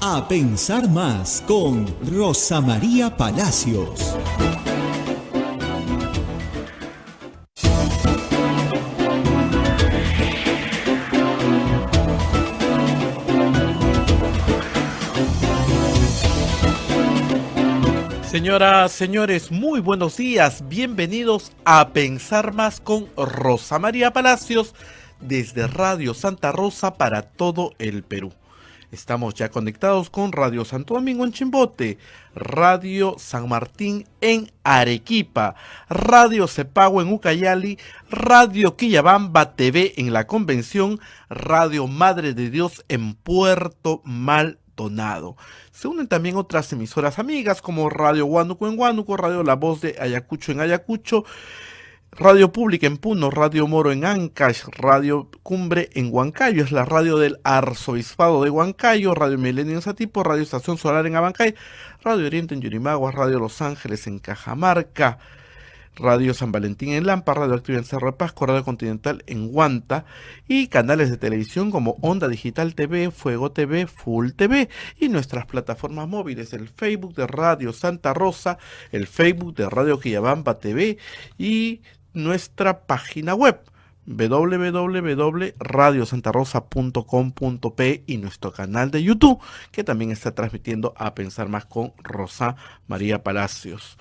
A pensar más con Rosa María Palacios. Señoras, señores, muy buenos días. Bienvenidos a Pensar Más con Rosa María Palacios desde Radio Santa Rosa para todo el Perú. Estamos ya conectados con Radio Santo Domingo en Chimbote, Radio San Martín en Arequipa, Radio Cepagua en Ucayali, Radio Quillabamba TV en La Convención, Radio Madre de Dios en Puerto Maldonado. Se unen también otras emisoras amigas como Radio Huánuco en Huánuco, Radio La Voz de Ayacucho en Ayacucho, Radio Pública en Puno, Radio Moro en Ancash, Radio Cumbre en Huancayo, es la radio del Arzobispado de Huancayo, Radio Milenio en Satipo, Radio Estación Solar en Abancay, Radio Oriente en Yurimaguas, Radio Los Ángeles en Cajamarca, Radio San Valentín en Lampa, Radio Activa en Cerro de Pasco, Radio Continental en Huanta y canales de televisión como Onda Digital TV, Fuego TV, Full TV y nuestras plataformas móviles, el Facebook de Radio Santa Rosa, el Facebook de Radio Quillabamba TV y nuestra página web www.radiosantarosa.com.pe y nuestro canal de YouTube que también está transmitiendo A Pensar Más con Rosa María Palacios.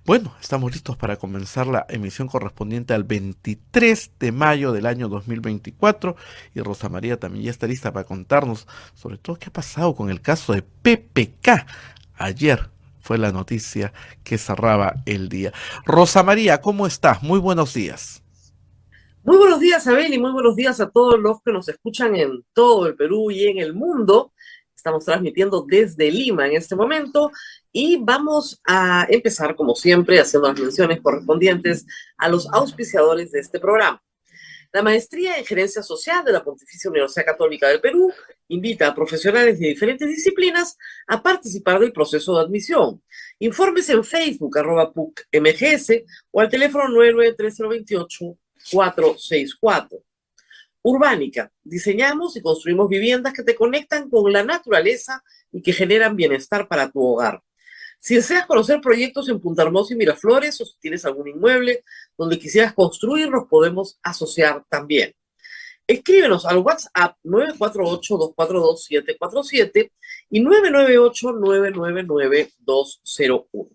Bueno, estamos listos para comenzar la emisión correspondiente al 23 de mayo del año 2024 y Rosa María también ya está lista para contarnos sobre todo qué ha pasado con el caso de PPK. Ayer fue la noticia que cerraba el día. Rosa María, ¿cómo estás? Muy buenos días. Muy buenos días, Abel, y muy buenos días a todos los que nos escuchan en todo el Perú y en el mundo. Estamos transmitiendo desde Lima en este momento y vamos a empezar, como siempre, haciendo las menciones correspondientes a los auspiciadores de este programa. La Maestría en Gerencia Social de la Pontificia Universidad Católica del Perú invita a profesionales de diferentes disciplinas a participar del proceso de admisión. Informes en Facebook, @PUCMGS, o al teléfono 993-028-464. Urbánica. Diseñamos y construimos viviendas que te conectan con la naturaleza y que generan bienestar para tu hogar. Si deseas conocer proyectos en Punta Hermosa y Miraflores, o si tienes algún inmueble donde quisieras construir, nos podemos asociar también. Escríbenos al WhatsApp 948-242-747 y 998-999-201.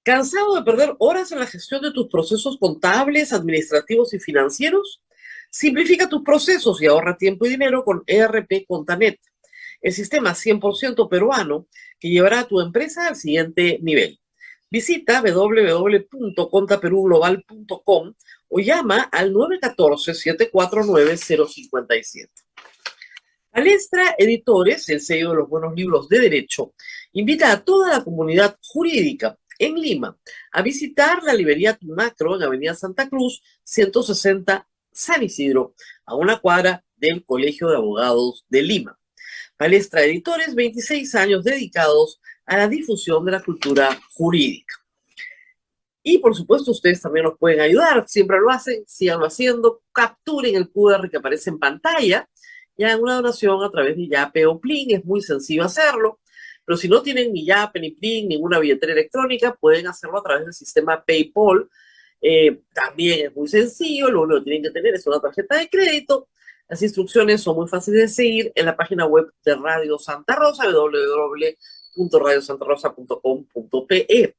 ¿Cansado de perder horas en la gestión de tus procesos contables, administrativos y financieros? Simplifica tus procesos y ahorra tiempo y dinero con ERP Contanet, el sistema 100% peruano que llevará a tu empresa al siguiente nivel. Visita www.contaperuglobal.com o llama al 914-749-057. Palestra Editores, el sello de los buenos libros de derecho, invita a toda la comunidad jurídica en Lima a visitar la librería Tunacro en Avenida Santa Cruz, 160 San Isidro, a una cuadra del Colegio de Abogados de Lima. Palestra Editores, 26 años dedicados a la difusión de la cultura jurídica. Y por supuesto ustedes también nos pueden ayudar, siempre lo hacen, síganlo haciendo, capturen el QR que aparece en pantalla, ya en una donación a través de Yape o Plin, es muy sencillo hacerlo. Pero si no tienen ni Yape, ni Plin, ninguna billetera electrónica, pueden hacerlo a través del sistema PayPal. También es muy sencillo, lo único que tienen que tener es una tarjeta de crédito. Las instrucciones son muy fáciles de seguir en la página web de Radio Santa Rosa, www.radiosantarosa.com.pe.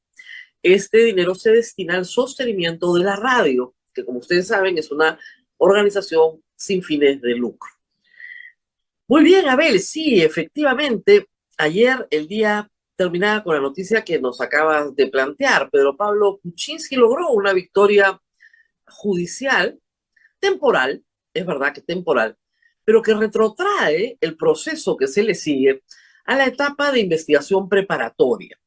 Este dinero se destina al sostenimiento de la radio, que como ustedes saben es una organización sin fines de lucro. Muy bien, Abel, sí, efectivamente. Ayer el día terminaba con la noticia que nos acabas de plantear. Pedro Pablo Kuczynski logró una victoria judicial temporal, es verdad que temporal, pero que retrotrae el proceso que se le sigue a la etapa de investigación preparatoria.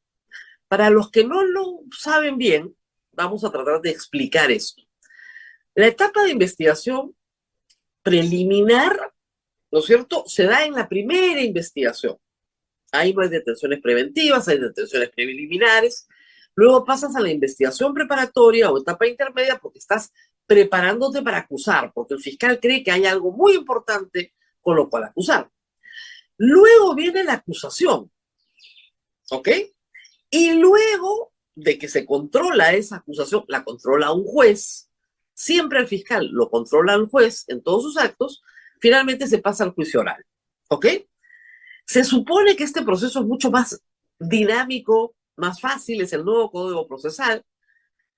Para los que no lo saben bien, vamos a tratar de explicar esto. La etapa de investigación preliminar, ¿no es cierto?, se da en la primera investigación. Ahí no hay detenciones preventivas, hay detenciones preliminares. Luego pasas a la investigación preparatoria o etapa intermedia porque estás preparándote para acusar, porque el fiscal cree que hay algo muy importante con lo cual acusar. Luego viene la acusación, ¿ok? Y luego de que se controla esa acusación, la controla un juez, siempre el fiscal lo controla el juez en todos sus actos, finalmente se pasa al juicio oral, ¿ok? Se supone que este proceso es mucho más dinámico, más fácil, es el nuevo código procesal,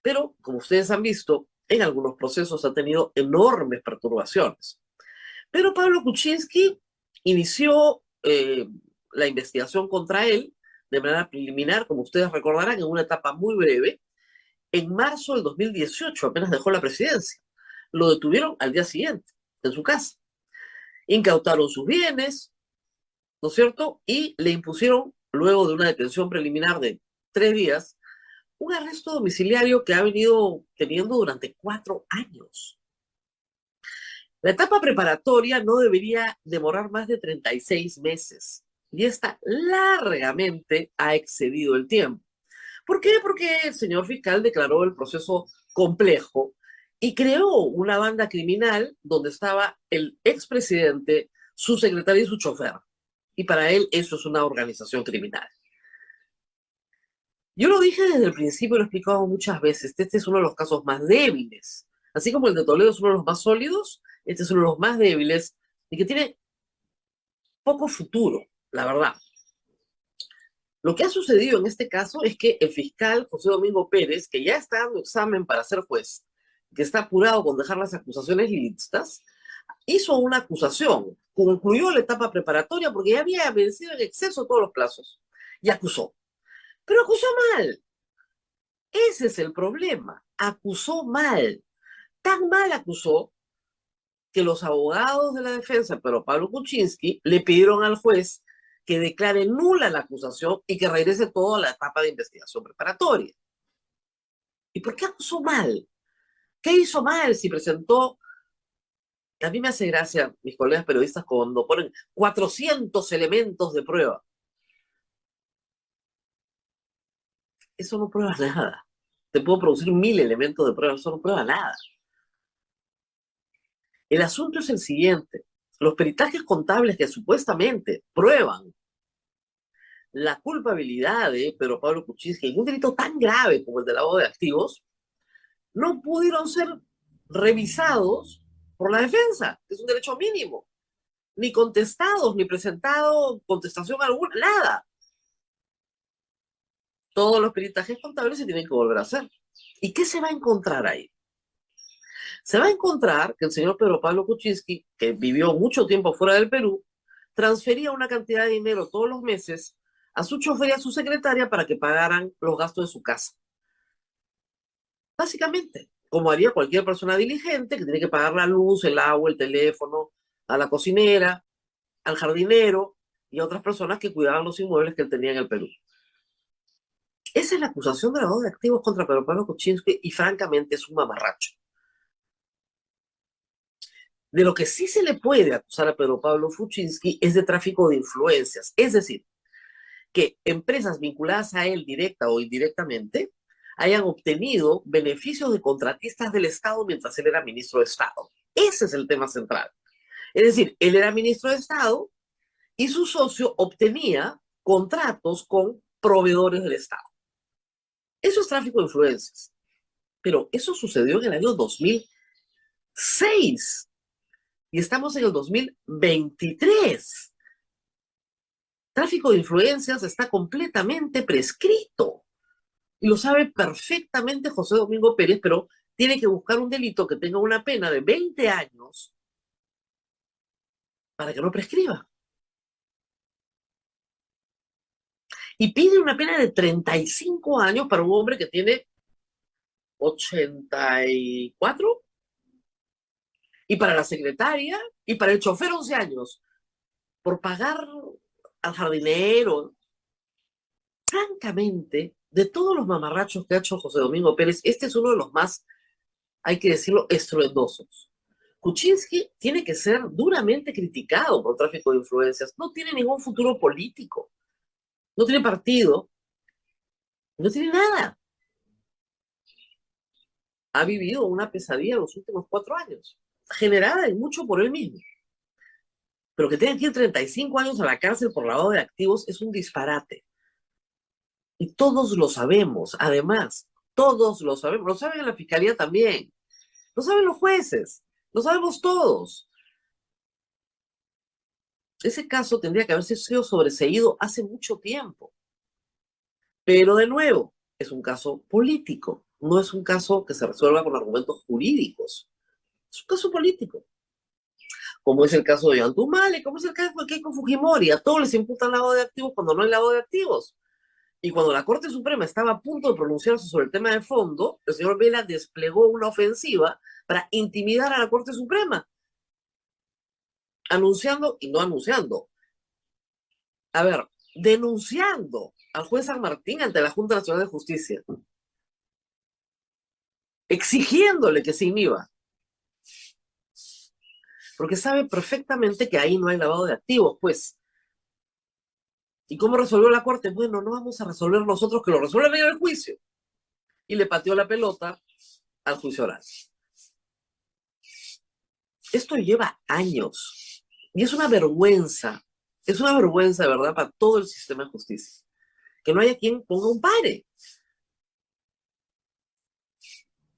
pero como ustedes han visto, en algunos procesos ha tenido enormes perturbaciones. Pero Pablo Kuczynski inició la investigación contra él de manera preliminar, como ustedes recordarán, en una etapa muy breve, en marzo del 2018, apenas dejó la presidencia. Lo detuvieron al día siguiente, en su casa. Incautaron sus bienes, ¿no es cierto? Y le impusieron, luego de una detención preliminar de 3 días, un arresto domiciliario que ha venido teniendo durante 4 años. La etapa preparatoria no debería demorar más de 36 meses y esta largamente ha excedido el tiempo. ¿Por qué? Porque el señor fiscal declaró el proceso complejo y creó una banda criminal donde estaba el expresidente, su secretario y su chofer. Y para él eso es una organización criminal. Yo lo dije desde el principio, lo he explicado muchas veces, este es uno de los casos más débiles. Así como el de Toledo es uno de los más sólidos, este es uno de los más débiles y que tiene poco futuro, la verdad. Lo que ha sucedido en este caso es que el fiscal José Domingo Pérez, que ya está dando examen para ser juez, que está apurado con dejar las acusaciones listas, hizo una acusación, concluyó la etapa preparatoria porque ya había vencido en exceso todos los plazos y acusó. Pero acusó mal. Ese es el problema. Acusó mal. Tan mal acusó que los abogados de la defensa, pero Pablo Kuczynski, le pidieron al juez que declare nula la acusación y que regrese todo a la etapa de investigación preparatoria. ¿Y por qué acusó mal? ¿Qué hizo mal si presentó? A mí me hace gracia mis colegas periodistas cuando ponen 400 elementos de prueba. Eso no prueba nada. Te puedo producir 1000 elementos de prueba, eso no prueba nada. El asunto es el siguiente. Los peritajes contables que supuestamente prueban la culpabilidad de Pedro Pablo Kuczynski en un delito tan grave como el de lavado de activos, no pudieron ser revisados por la defensa, que es un derecho mínimo, ni contestados, ni presentado contestación alguna, nada. Todos los peritajes contables se tienen que volver a hacer. ¿Y qué se va a encontrar ahí? Se va a encontrar que el señor Pedro Pablo Kuczynski, que vivió mucho tiempo fuera del Perú, transfería una cantidad de dinero todos los meses a su chofer y a su secretaria para que pagaran los gastos de su casa. Básicamente, como haría cualquier persona diligente que tiene que pagar la luz, el agua, el teléfono, a la cocinera, al jardinero y a otras personas que cuidaban los inmuebles que él tenía en el Perú. Esa es la acusación de lavado de activos contra Pedro Pablo Kuczynski y francamente es un mamarracho. De lo que sí se le puede acusar a Pedro Pablo Kuczynski es de tráfico de influencias, es decir, que empresas vinculadas a él directa o indirectamente hayan obtenido beneficios de contratistas del Estado mientras él era ministro de Estado. Ese es el tema central. Es decir, él era ministro de Estado y su socio obtenía contratos con proveedores del Estado. Eso es tráfico de influencias. Pero eso sucedió en el año 2006 y estamos en el 2023. Tráfico de influencias está completamente prescrito. Y lo sabe perfectamente José Domingo Pérez, pero tiene que buscar un delito que tenga una pena de 20 años para que no prescriba. Y pide una pena de 35 años para un hombre que tiene 84. Y para la secretaria y para el chofer 11 años. Por pagar al jardinero. Francamente, de todos los mamarrachos que ha hecho José Domingo Pérez, este es uno de los más, hay que decirlo, estruendosos. Kuczynski tiene que ser duramente criticado por tráfico de influencias. No tiene ningún futuro político. No tiene partido. No tiene nada. Ha vivido una pesadilla los últimos 4 años, generada en mucho por él mismo. Pero que tengan que ir 35 años a la cárcel por lavado de activos es un disparate. Y todos lo sabemos, además, todos lo sabemos, lo saben en la fiscalía también, lo saben los jueces, lo sabemos todos. Ese caso tendría que haberse sido sobreseído hace mucho tiempo. Pero de nuevo, es un caso político, no es un caso que se resuelva con argumentos jurídicos. Es un caso político. Como es el caso de Antumale, como es el caso de Keiko Fujimori. A todos les imputan lavado de activos cuando no hay lavado de activos. Y cuando la Corte Suprema estaba a punto de pronunciarse sobre el tema de fondo, el señor Vela desplegó una ofensiva para intimidar a la Corte Suprema, anunciando y no anunciando. A ver, denunciando al juez San Martín ante la Junta Nacional de Justicia, exigiéndole que se inhiba, porque sabe perfectamente que ahí no hay lavado de activos, pues. ¿Y cómo resolvió la Corte? Bueno, no vamos a resolver nosotros, que lo resuelvan en el juicio. Y le pateó la pelota al juicio oral. Esto lleva años y es una vergüenza, de verdad, para todo el sistema de justicia, que no haya quien ponga un pare.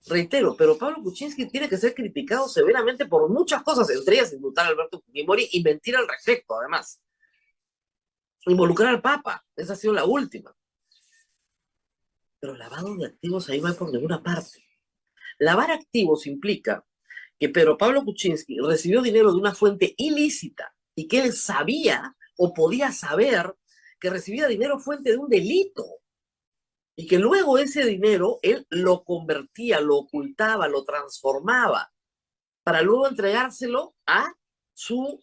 Reitero, pero Pablo Kuczynski tiene que ser criticado severamente por muchas cosas, entre ellas indultar a Alberto Fujimori y mentir al respecto, además. Involucrar al Papa, esa ha sido la última. Pero lavado de activos ahí no hay por ninguna parte. Lavar activos implica que Pedro Pablo Kuczynski recibió dinero de una fuente ilícita y que él sabía o podía saber que recibía dinero fuente de un delito y que luego ese dinero él lo convertía, lo ocultaba, lo transformaba para luego entregárselo a su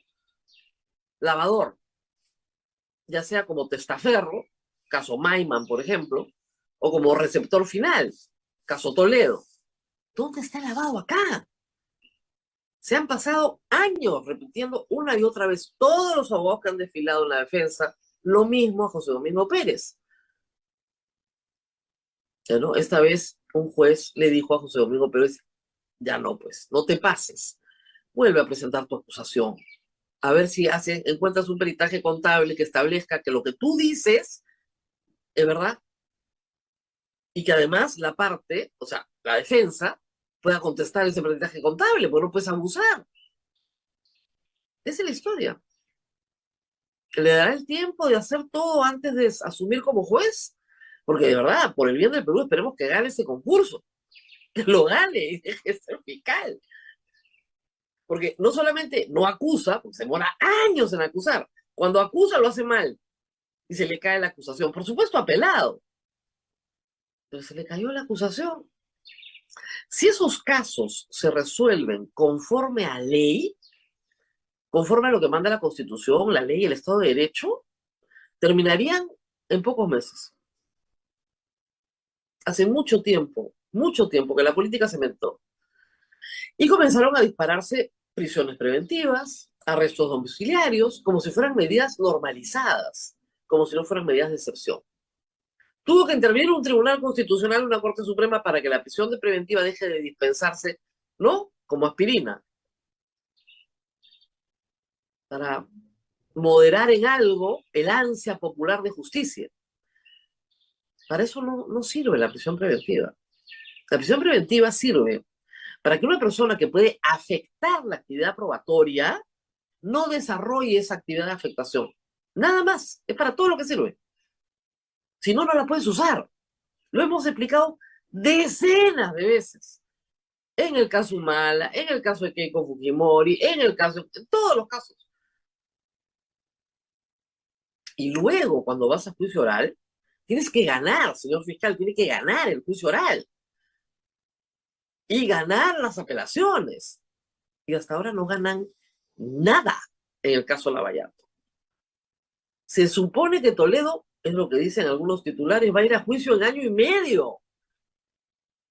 lavador, ya sea como testaferro, caso Maiman, por ejemplo, o como receptor final, caso Toledo. ¿Dónde está el lavado acá? Se han pasado años repitiendo una y otra vez todos los abogados que han desfilado en la defensa, lo mismo a José Domingo Pérez. Ya no, esta vez un juez le dijo a José Domingo Pérez, ya no, pues, no te pases, vuelve a presentar tu acusación, a ver si encuentras un peritaje contable que establezca que lo que tú dices es verdad y que además la parte, o sea, la defensa, pueda contestar ese peritaje contable, porque no puedes abusar. Esa es la historia. ¿Le dará el tiempo de hacer todo antes de asumir como juez? Porque de verdad, por el bien del Perú, esperemos que gane ese concurso, que lo gane y deje de ser fiscal. Porque no solamente no acusa, porque se demora años en acusar, cuando acusa lo hace mal y se le cae la acusación. Por supuesto, apelado, pero se le cayó la acusación. Si esos casos se resuelven conforme a ley, conforme a lo que manda la Constitución, la ley y el Estado de Derecho, terminarían en pocos meses. Hace mucho tiempo que la política se inventó. Y comenzaron a dispararse prisiones preventivas, arrestos domiciliarios, como si fueran medidas normalizadas, como si no fueran medidas de excepción. Tuvo que intervenir un tribunal constitucional, una Corte Suprema, para que la prisión de preventiva deje de dispensarse, ¿no? Como aspirina. Para moderar en algo el ansia popular de justicia. Para eso no sirve la prisión preventiva. La prisión preventiva sirve para que una persona que puede afectar la actividad probatoria no desarrolle esa actividad de afectación. Nada más, es para todo lo que sirve. Si no, no la puedes usar. Lo hemos explicado decenas de veces. En el caso Humala, en el caso de Keiko Fujimori, en todos los casos. Y luego, cuando vas a juicio oral, tienes que ganar, señor fiscal, tiene que ganar el juicio oral. Y ganar las apelaciones. Y hasta ahora no ganan nada en el caso Lavallato. Se supone que Toledo, es lo que dicen algunos titulares, va a ir a juicio en año y medio.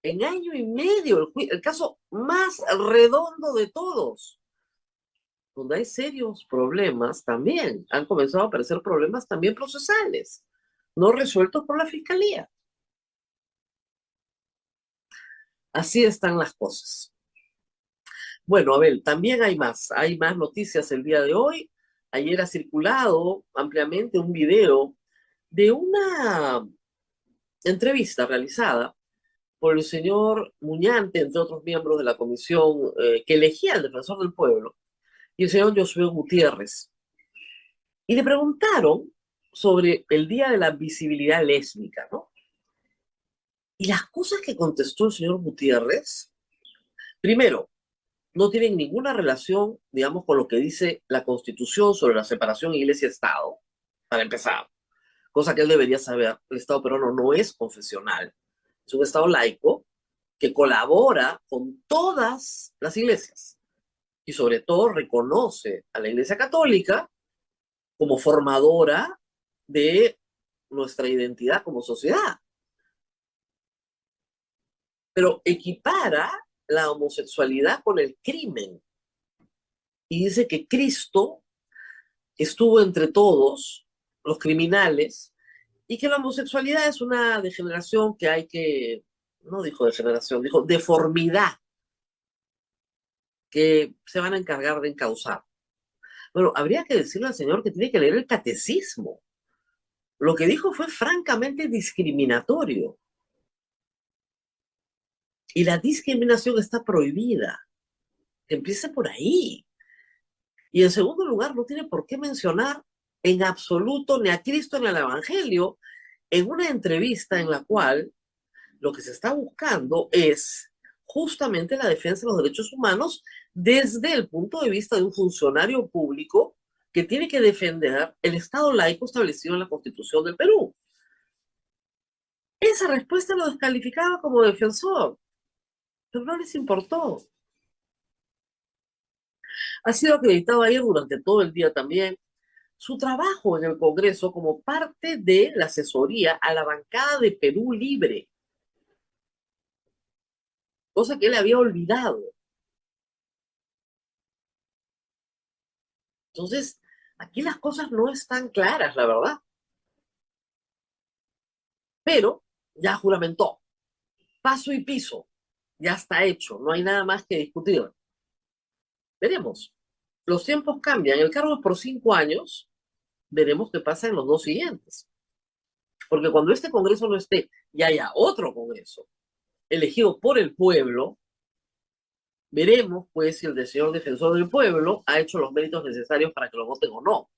En año y medio, el caso más redondo de todos. Donde hay serios problemas también. Han comenzado a aparecer problemas también procesales, no resueltos por la fiscalía. Así están las cosas. Bueno, Abel, también hay más noticias el día de hoy. Ayer ha circulado ampliamente un video de una entrevista realizada por el señor Muñante, entre otros miembros de la comisión que elegía al defensor del pueblo, y el señor Josué Gutiérrez. Y le preguntaron sobre el Día de la Visibilidad Lésbica, ¿no? Y las cosas que contestó el señor Gutiérrez, primero, no tienen ninguna relación, digamos, con lo que dice la Constitución sobre la separación Iglesia-Estado, para empezar, cosa que él debería saber. El Estado peruano no es confesional, es un Estado laico que colabora con todas las iglesias y sobre todo reconoce a la Iglesia Católica como formadora de nuestra identidad como sociedad. Pero equipara la homosexualidad con el crimen y dice que Cristo estuvo entre todos los criminales y que la homosexualidad es una degeneración que hay que, no dijo degeneración, dijo deformidad, que se van a encargar de encauzar. Bueno, habría que decirle al señor que tiene que leer el catecismo. Lo que dijo fue francamente discriminatorio. Y la discriminación está prohibida. Que empiece por ahí. Y en segundo lugar, no tiene por qué mencionar en absoluto ni a Cristo ni al Evangelio en una entrevista en la cual lo que se está buscando es justamente la defensa de los derechos humanos desde el punto de vista de un funcionario público que tiene que defender el Estado laico establecido en la Constitución del Perú. Esa respuesta lo descalificaba como defensor, pero no les importó. Ha sido acreditado ayer durante todo el día también su trabajo en el Congreso como parte de la asesoría a la bancada de Perú Libre, cosa que él había olvidado. Entonces, aquí las cosas no están claras, la verdad. Pero ya juramentó, paso y piso, ya está hecho, no hay nada más que discutir. Veremos. Los tiempos cambian, el cargo es por 5 años, veremos qué pasa en los 2 siguientes. Porque cuando este Congreso no esté y haya otro Congreso elegido por el pueblo, veremos pues si el señor defensor del pueblo ha hecho los méritos necesarios para que lo voten o no.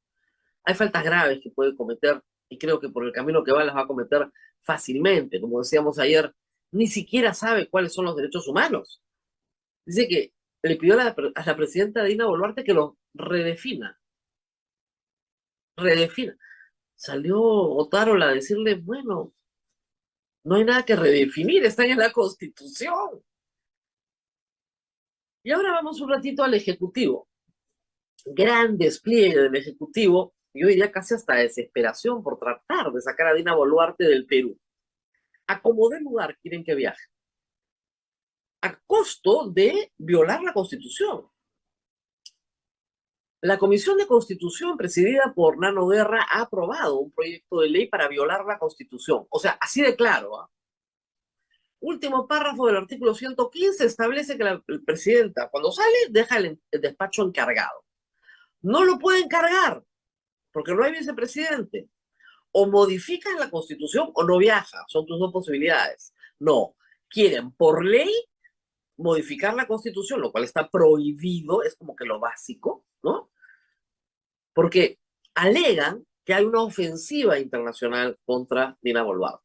Hay faltas graves que puede cometer y creo que por el camino que va las va a cometer fácilmente. Como decíamos ayer, ni siquiera sabe cuáles son los derechos humanos. Dice que le pidió a la presidenta Dina Boluarte que lo redefina. Redefina. Salió Otárola a decirle, bueno, no hay nada que redefinir, están en la Constitución. Y ahora vamos un ratito al Ejecutivo. Gran despliegue del Ejecutivo, yo diría casi hasta desesperación por tratar de sacar a Dina Boluarte del Perú. A como de lugar quieren que viaje. A costo de violar la Constitución. La Comisión de Constitución, presidida por Nano Guerra, ha aprobado un proyecto de ley para violar la Constitución. O sea, así de claro, ¿eh? Último párrafo del artículo 115 establece que la presidenta, cuando sale, deja el despacho encargado. No lo puede encargar, porque no hay vicepresidente. O modificas la Constitución o no viaja. Son tus 2 posibilidades. No, quieren por ley modificar la Constitución, lo cual está prohibido, es como que lo básico, ¿no? Porque alegan que hay una ofensiva internacional contra Dina Boluarte.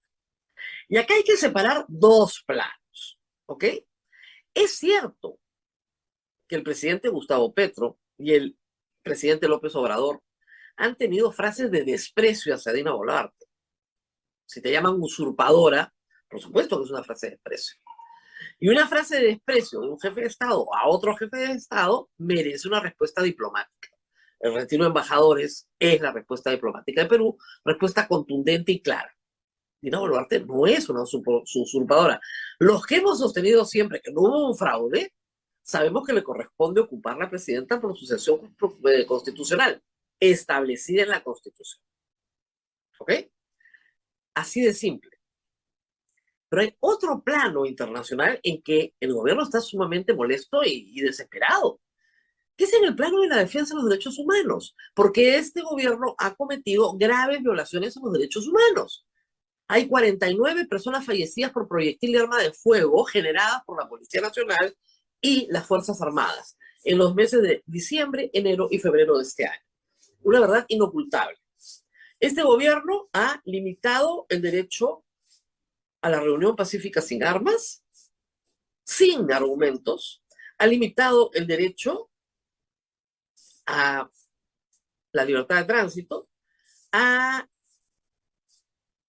Y acá hay que separar 2 planos, ¿ok? Es cierto que el presidente Gustavo Petro y el presidente López Obrador han tenido frases de desprecio hacia Dina Boluarte. Si te llaman usurpadora, por supuesto que es una frase de desprecio. Y una frase de desprecio de un jefe de Estado a otro jefe de Estado merece una respuesta diplomática. El retiro de embajadores es la respuesta diplomática de Perú, respuesta contundente y clara. Dina Boluarte no es una usurpadora. Los que hemos sostenido siempre que no hubo un fraude, sabemos que le corresponde ocupar la presidenta por sucesión constitucional, establecida en la Constitución. ¿Ok? Así de simple. Pero hay otro plano internacional en que el gobierno está sumamente molesto y desesperado. que es en el plano de la defensa de los derechos humanos, porque este gobierno ha cometido graves violaciones a los derechos humanos. Hay 49 personas fallecidas por proyectil de arma de fuego generadas por la Policía Nacional y las Fuerzas Armadas en los meses de diciembre, enero y febrero de este año. Una verdad inocultable. Este gobierno ha limitado el derecho a la reunión pacífica sin armas, sin argumentos, ha limitado el derecho a la libertad de tránsito, ha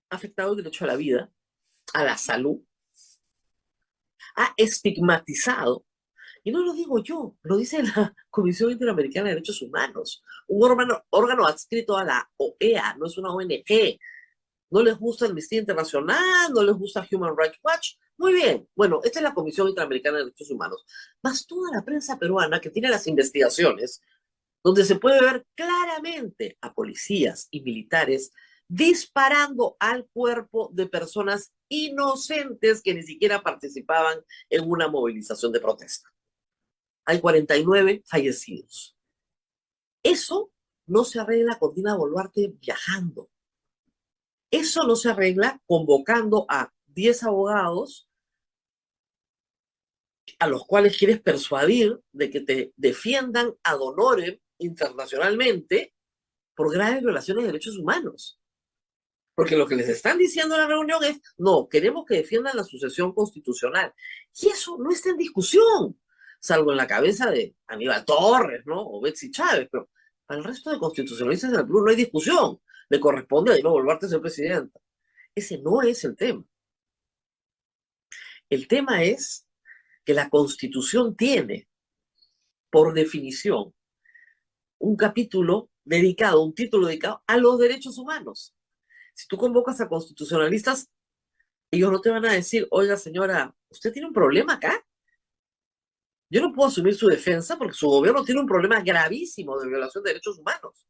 afectado el derecho a la vida, a la salud, ha estigmatizado, y no lo digo yo, lo dice la Comisión Interamericana de Derechos Humanos, un órgano adscrito a la OEA, no es una ONG. No les gusta Amnistía Internacional, no les gusta Human Rights Watch. Muy bien, bueno, esta es la Comisión Interamericana de Derechos Humanos. Más toda la prensa peruana que tiene las investigaciones, donde se puede ver claramente a policías y militares disparando al cuerpo de personas inocentes que ni siquiera participaban en una movilización de protesta. Hay 49 fallecidos. Eso no se arregla con Dina Boluarte viajando. Eso no se arregla convocando a 10 abogados a los cuales quieres persuadir de que te defiendan ad honorem internacionalmente por graves violaciones de derechos humanos. Porque lo que les están diciendo en la reunión es, no, queremos que defiendan la sucesión constitucional. Y eso no está en discusión, salvo en la cabeza de Aníbal Torres, ¿no? O Betsy Chávez, pero para el resto de constitucionalistas del Perú no hay discusión. Le corresponde a Dina Boluarte ser presidenta. Ese no es el tema. El tema es que la Constitución tiene, por definición, un capítulo dedicado, un título dedicado a los derechos humanos. Si tú convocas a constitucionalistas, ellos no te van a decir, oiga señora, ¿usted tiene un problema acá? Yo no puedo asumir su defensa porque su gobierno tiene un problema gravísimo de violación de derechos humanos.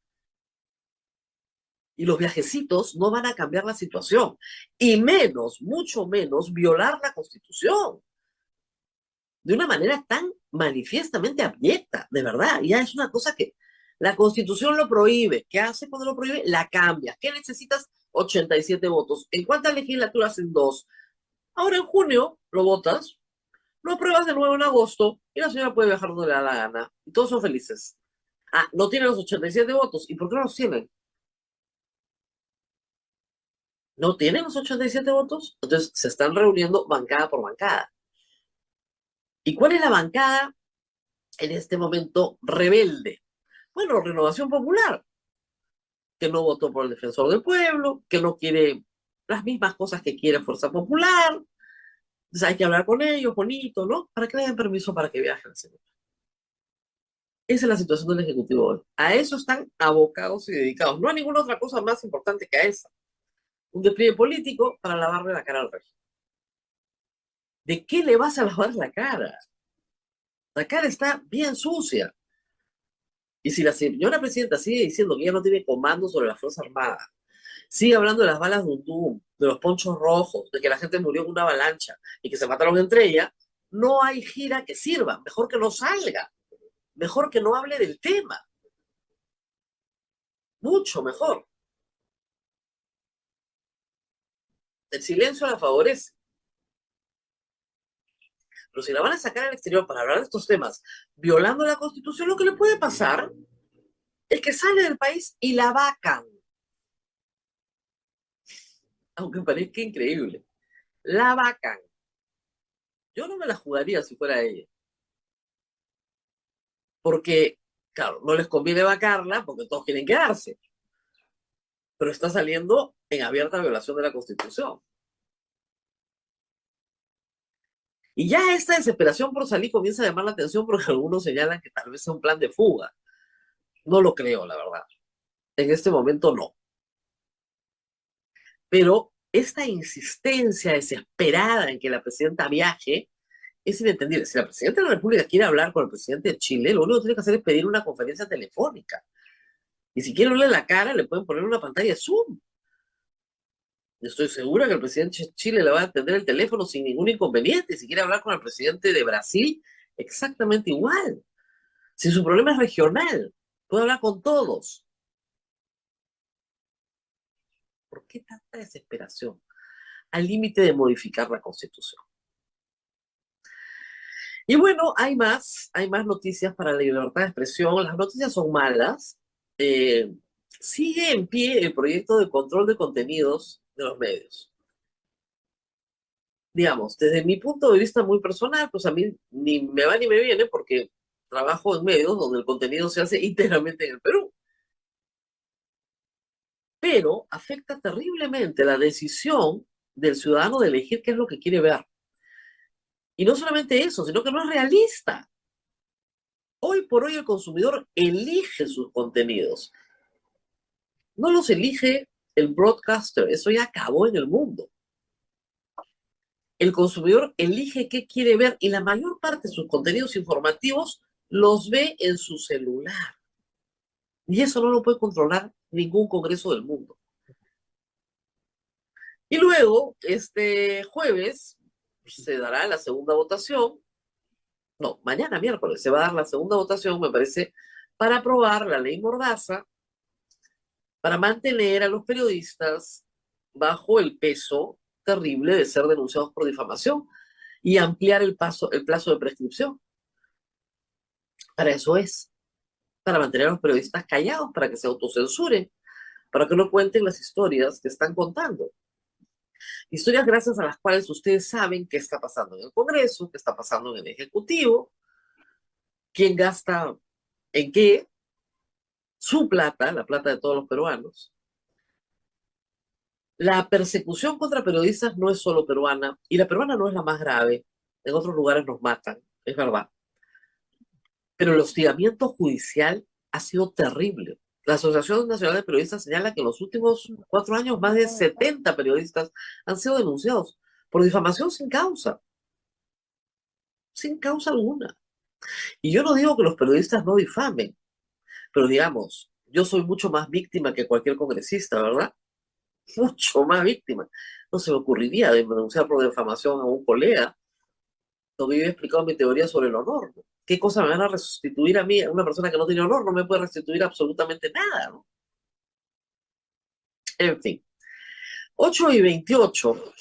Y los viajecitos no van a cambiar la situación. Y menos, mucho menos, violar la Constitución. De una manera tan manifiestamente abyecta, de verdad. Ya es una cosa que la Constitución lo prohíbe. ¿Qué hace cuando lo prohíbe? La cambia. ¿Qué necesitas? 87 votos. ¿En cuántas legislaturas? En 2. Ahora en junio lo votas, lo apruebas de nuevo en agosto y la señora puede viajar donde le da la gana. Y todos son felices. Ah, no tienen los 87 votos. ¿Y por qué no los tienen? ¿No tienen los 87 votos? Entonces se están reuniendo bancada por bancada. ¿Y cuál es la bancada en este momento rebelde? Bueno, Renovación Popular, que no votó por el Defensor del Pueblo, que no quiere las mismas cosas que quiere Fuerza Popular. Entonces hay que hablar con ellos, bonito, ¿no? Para que le den permiso para que viajen, señor. Esa es la situación del Ejecutivo hoy. A eso están abocados y dedicados. No hay ninguna otra cosa más importante que a esa. Un despliegue político para lavarle la cara al régimen. ¿De qué le vas a lavar la cara? La cara está bien sucia. Y si la señora presidenta sigue diciendo que ella no tiene comando sobre la Fuerza Armada, sigue hablando de las balas de Undum, de los ponchos rojos, de que la gente murió en una avalancha y que se mataron entre ellas, no hay gira que sirva. Mejor que no salga. Mejor que no hable del tema. Mucho mejor. El silencio la favorece. Pero si la van a sacar al exterior para hablar de estos temas, violando la Constitución, lo que le puede pasar es que sale del país y la vacan. Aunque parezca increíble. La vacan. Yo no me la jugaría si fuera ella. Porque, claro, no les conviene vacarla porque todos quieren quedarse. Pero está saliendo en abierta violación de la Constitución. Y ya esta desesperación por salir comienza a llamar la atención porque algunos señalan que tal vez sea un plan de fuga. No lo creo, la verdad. En este momento no. Pero esta insistencia desesperada en que la presidenta viaje es inentendible. Si la presidenta de la República quiere hablar con el presidente de Chile, lo único que tiene que hacer es pedir una conferencia telefónica. Y si quiere verle la cara, le pueden poner una pantalla de Zoom. Estoy segura que el presidente de Chile le va a atender el teléfono sin ningún inconveniente. Si quiere hablar con el presidente de Brasil, exactamente igual. Si su problema es regional, puede hablar con todos. ¿Por qué tanta desesperación al límite de modificar la Constitución? Y bueno, hay más noticias para la libertad de expresión. Las noticias son malas. Eh, Sigue en pie el proyecto de control de contenidos de los medios. Digamos, desde mi punto de vista muy personal, pues a mí ni me va ni me viene porque trabajo en medios donde el contenido se hace íntegramente en el Perú. Pero afecta terriblemente la decisión del ciudadano de elegir qué es lo que quiere ver. Y no solamente eso, sino que no es realista. Hoy por hoy el consumidor elige sus contenidos. No los elige el broadcaster, eso ya acabó en el mundo. El consumidor elige qué quiere ver y la mayor parte de sus contenidos informativos los ve en su celular. Y eso no lo puede controlar ningún congreso del mundo. Y luego, este jueves, se dará la segunda votación. No, mañana miércoles se va a dar la segunda votación, me parece, para aprobar la ley Mordaza, para mantener a los periodistas bajo el peso terrible de ser denunciados por difamación y ampliar el plazo de prescripción. Para eso es, para mantener a los periodistas callados, para que se autocensuren, para que no cuenten las historias que están contando. Historias gracias a las cuales ustedes saben qué está pasando en el Congreso, qué está pasando en el Ejecutivo, quién gasta en qué, su plata, la plata de todos los peruanos. La persecución contra periodistas no es solo peruana, y la peruana no es la más grave. En otros lugares nos matan, es verdad. Pero el hostigamiento judicial ha sido terrible. La Asociación Nacional de Periodistas señala que en los últimos 4 años más de 70 periodistas han sido denunciados por difamación sin causa alguna. Y yo no digo que los periodistas no difamen, pero digamos, yo soy mucho más víctima que cualquier congresista, ¿verdad? Mucho más víctima. No se me ocurriría denunciar por difamación a un colega. No me he explicado mi teoría sobre el honor. ¿Qué cosa me van a restituir a mí? Una persona que no tiene honor no me puede restituir absolutamente nada, ¿no? En fin, 8:28.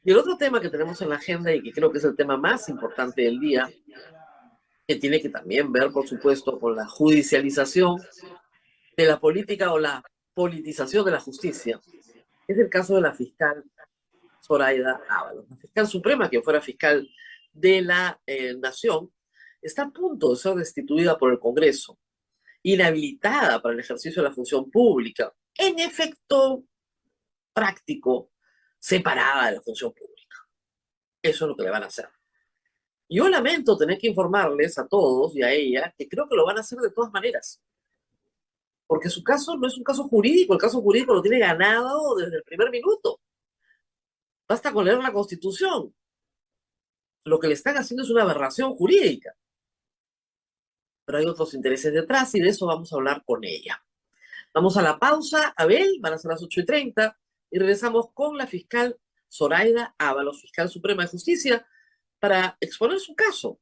Y el otro tema que tenemos en la agenda y que creo que es el tema más importante del día, que tiene que también ver, por supuesto, con la judicialización de la política o la politización de la justicia, es el caso de la fiscal Zoraida Ábalos. La fiscal suprema, que fuera fiscal de la Nación, está a punto de ser destituida por el Congreso, inhabilitada para el ejercicio de la función pública, en efecto práctico, separada de la función pública. Eso es lo que le van a hacer. Yo lamento tener que informarles a todos y a ella que creo que lo van a hacer de todas maneras, porque su caso no es un caso jurídico, el caso jurídico lo tiene ganado desde el primer minuto. Basta con leer la Constitución. Lo que le están haciendo es una aberración jurídica. Pero hay otros intereses detrás y de eso vamos a hablar con ella. Vamos a la pausa, Abel, van a ser las 8:30 y regresamos con la fiscal Zoraida Ábalos, fiscal suprema de justicia, para exponer su caso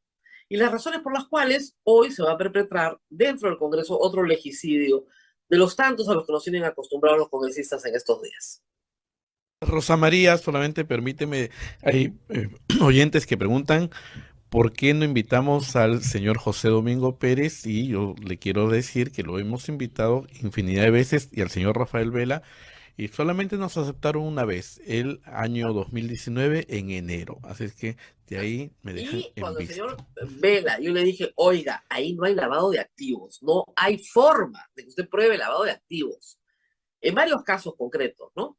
y las razones por las cuales hoy se va a perpetrar dentro del Congreso otro legicidio de los tantos a los que nos tienen acostumbrados los congresistas en estos días. Rosa María, solamente permíteme, hay oyentes que preguntan por qué no invitamos al señor José Domingo Pérez, y yo le quiero decir que lo hemos invitado infinidad de veces, y al señor Rafael Vela, y solamente nos aceptaron una vez, el año 2019 en enero, así es que de ahí me dejan Y en cuando el visto. señor Vela, yo le dije, oiga, ahí no hay lavado de activos, no hay forma de que usted pruebe lavado de activos. En varios casos concretos, ¿no?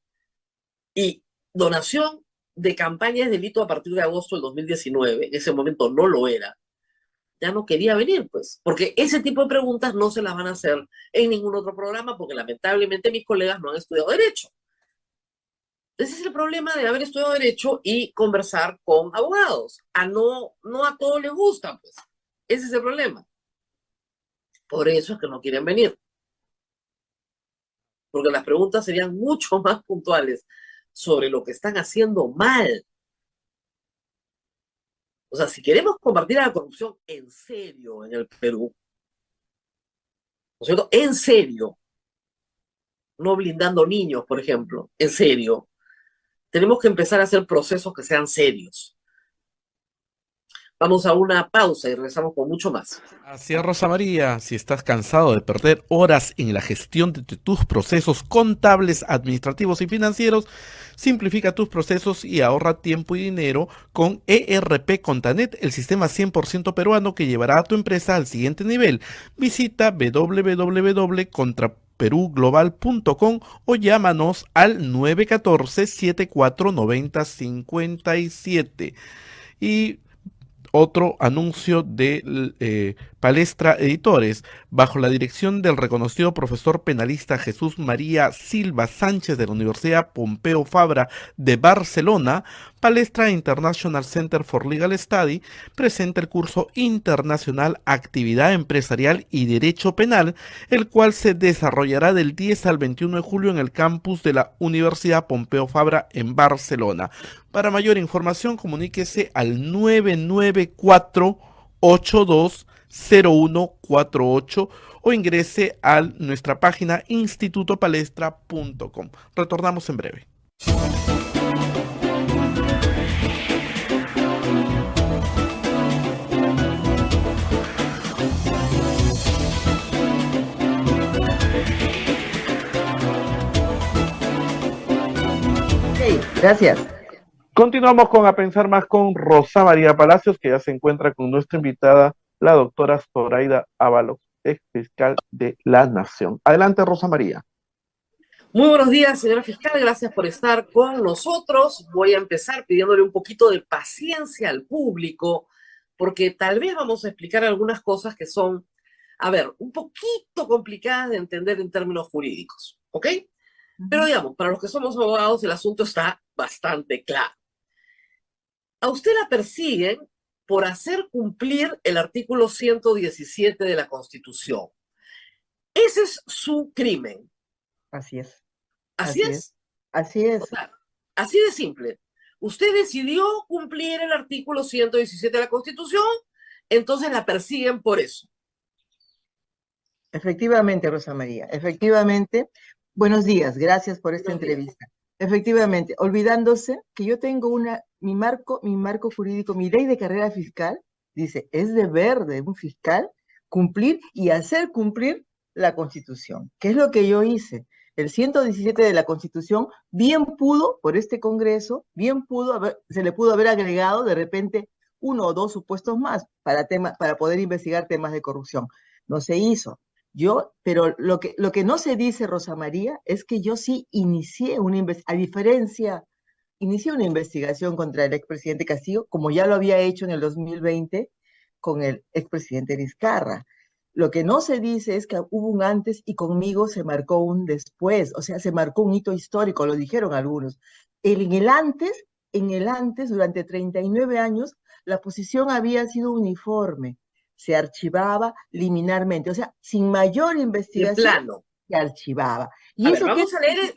Y donación de campaña es delito a partir de agosto del 2019, en ese momento no lo era, ya no quería venir, pues, porque ese tipo de preguntas no se las van a hacer en ningún otro programa, porque lamentablemente mis colegas no han estudiado Derecho. Ese es el problema de haber estudiado Derecho y conversar con abogados. No a todos les gusta, pues. Ese es el problema. Por eso es que no quieren venir. Porque las preguntas serían mucho más puntuales sobre lo que están haciendo mal. O sea, si queremos combatir la corrupción en serio en el Perú, ¿no es cierto? En serio, no blindando niños, por ejemplo, en serio, tenemos que empezar a hacer procesos que sean serios. Vamos a una pausa y regresamos con mucho más. Así es, Rosa María, si estás cansado de perder horas en la gestión de tus procesos contables, administrativos y financieros, simplifica tus procesos y ahorra tiempo y dinero con ERP Contanet, el sistema 100% peruano que llevará a tu empresa al siguiente nivel. Visita www.contraperuglobal.com o llámanos al 914-7490-57. Y otro anuncio de Palestra Editores, bajo la dirección del reconocido profesor penalista Jesús María Silva Sánchez de la Universidad Pompeu Fabra de Barcelona. Palestra International Center for Legal Study presenta el curso internacional Actividad Empresarial y Derecho Penal, el cual se desarrollará del 10 al 21 de julio en el campus de la Universidad Pompeu Fabra en Barcelona. Para mayor información, comuníquese al 994-820148 o ingrese a nuestra página institutopalestra.com. Retornamos en breve. Ok, gracias. Continuamos con A Pensar Más con Rosa María Palacios, que ya se encuentra con nuestra invitada, la doctora Zoraida Ábalos, ex fiscal de la Nación. Adelante, Rosa María. Muy buenos días, señora fiscal. Gracias por estar con nosotros. Voy a empezar pidiéndole un poquito de paciencia al público, porque tal vez vamos a explicar algunas cosas que son, a ver, un poquito complicadas de entender en términos jurídicos, ¿ok? Pero digamos, para los que somos abogados, el asunto está bastante claro. A usted la persiguen por hacer cumplir el artículo 117 de la Constitución. Ese es su crimen. Así es. ¿Así es? Así es. O sea, así de simple. Usted decidió cumplir el artículo 117 de la Constitución, entonces la persiguen por eso. Efectivamente, Rosa María, efectivamente. Buenos días, gracias por esta entrevista. Efectivamente, olvidándose que yo tengo mi marco jurídico, mi ley de carrera fiscal, dice, es deber de un fiscal cumplir y hacer cumplir la Constitución. ¿Qué es lo que yo hice? El 117 de la Constitución, bien pudo, por este Congreso, se le pudo haber agregado de repente 1 o 2 supuestos más para poder investigar temas de corrupción. No se hizo. Pero lo que no se dice, Rosa María, es que yo sí inicié inicié una investigación contra el expresidente Castillo, como ya lo había hecho en el 2020 con el expresidente Vizcarra. Lo que no se dice es que hubo un antes y conmigo se marcó un después, o sea, se marcó un hito histórico, lo dijeron algunos. En el antes, durante 39 años, la posición había sido uniforme, se archivaba liminarmente, o sea, sin mayor investigación, de plano. Se archivaba. ¿Y a ver,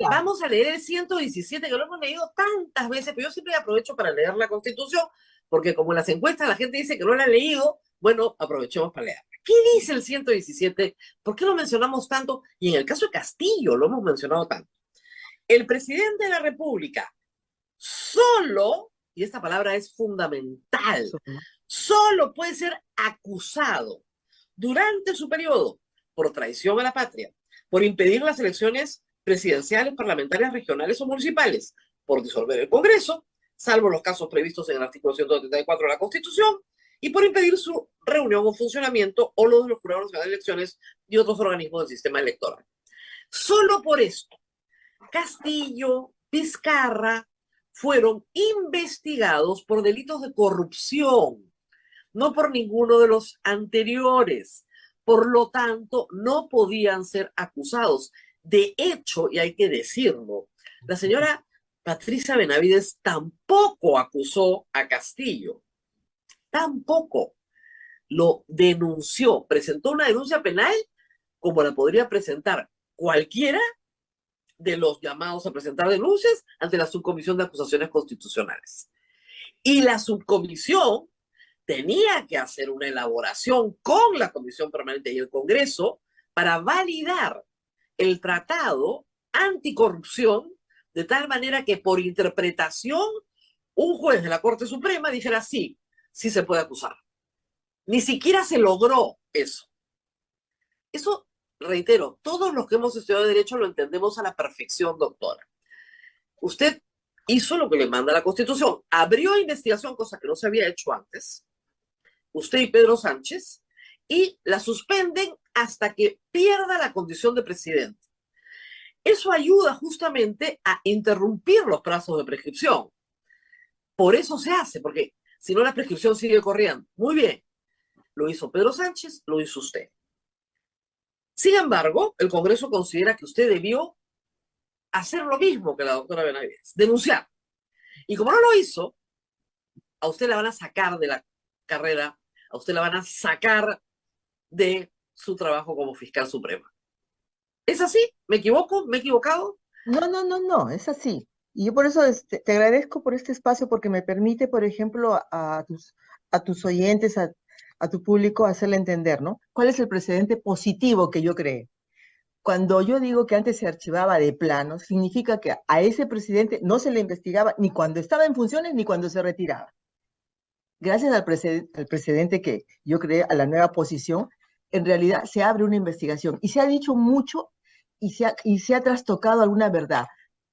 vamos a leer el 117, que lo hemos leído tantas veces, pero yo siempre aprovecho para leer la Constitución, porque como en las encuestas la gente dice que no la ha leído, bueno, aprovechemos para leer. ¿Qué dice el 117? ¿Por qué lo mencionamos tanto? Y en el caso de Castillo lo hemos mencionado tanto. El presidente de la República solo, y esta palabra es fundamental, solo puede ser acusado durante su periodo por traición a la patria, por impedir las elecciones presidenciales, parlamentarias, regionales o municipales, por disolver el Congreso, salvo los casos previstos en el artículo 134 de la Constitución, y por impedir su reunión o funcionamiento o los de los jurados nacionales de elecciones y otros organismos del sistema electoral. Solo por esto, Castillo, Vizcarra, fueron investigados por delitos de corrupción, no por ninguno de los anteriores. Por lo tanto, no podían ser acusados. De hecho, y hay que decirlo, la señora Patricia Benavides tampoco acusó a Castillo. Tampoco lo denunció. Presentó una denuncia penal como la podría presentar cualquiera de los llamados a presentar denuncias ante la Subcomisión de Acusaciones Constitucionales. Y la subcomisión tenía que hacer una elaboración con la Comisión Permanente y el Congreso para validar el tratado anticorrupción, de tal manera que por interpretación un juez de la Corte Suprema dijera sí, sí se puede acusar. Ni siquiera se logró eso. Eso, reitero, todos los que hemos estudiado Derecho lo entendemos a la perfección, doctora. Usted hizo lo que le manda la Constitución, abrió investigación, cosa que no se había hecho antes, usted y Pedro Sánchez, y la suspenden hasta que pierda la condición de presidente. Eso ayuda justamente a interrumpir los plazos de prescripción. Por eso se hace, porque si no la prescripción sigue corriendo. Muy bien, lo hizo Pedro Sánchez, lo hizo usted. Sin embargo, el Congreso considera que usted debió hacer lo mismo que la doctora Benavides, denunciar. Y como no lo hizo, a usted la van a sacar de la carrera, a usted la van a sacar de su trabajo como fiscal suprema. ¿Es así? ¿Me equivoco? ¿Me he equivocado? No, es así. Y yo por eso te agradezco por este espacio porque me permite, por ejemplo, a tus oyentes, a tu público, hacerle entender, ¿no? ¿Cuál es el precedente positivo que yo creé? Cuando yo digo que antes se archivaba de plano, significa que a ese presidente no se le investigaba ni cuando estaba en funciones ni cuando se retiraba. Gracias al precedente que yo creé, a la nueva posición, en realidad se abre una investigación y se ha dicho mucho y se ha trastocado alguna verdad.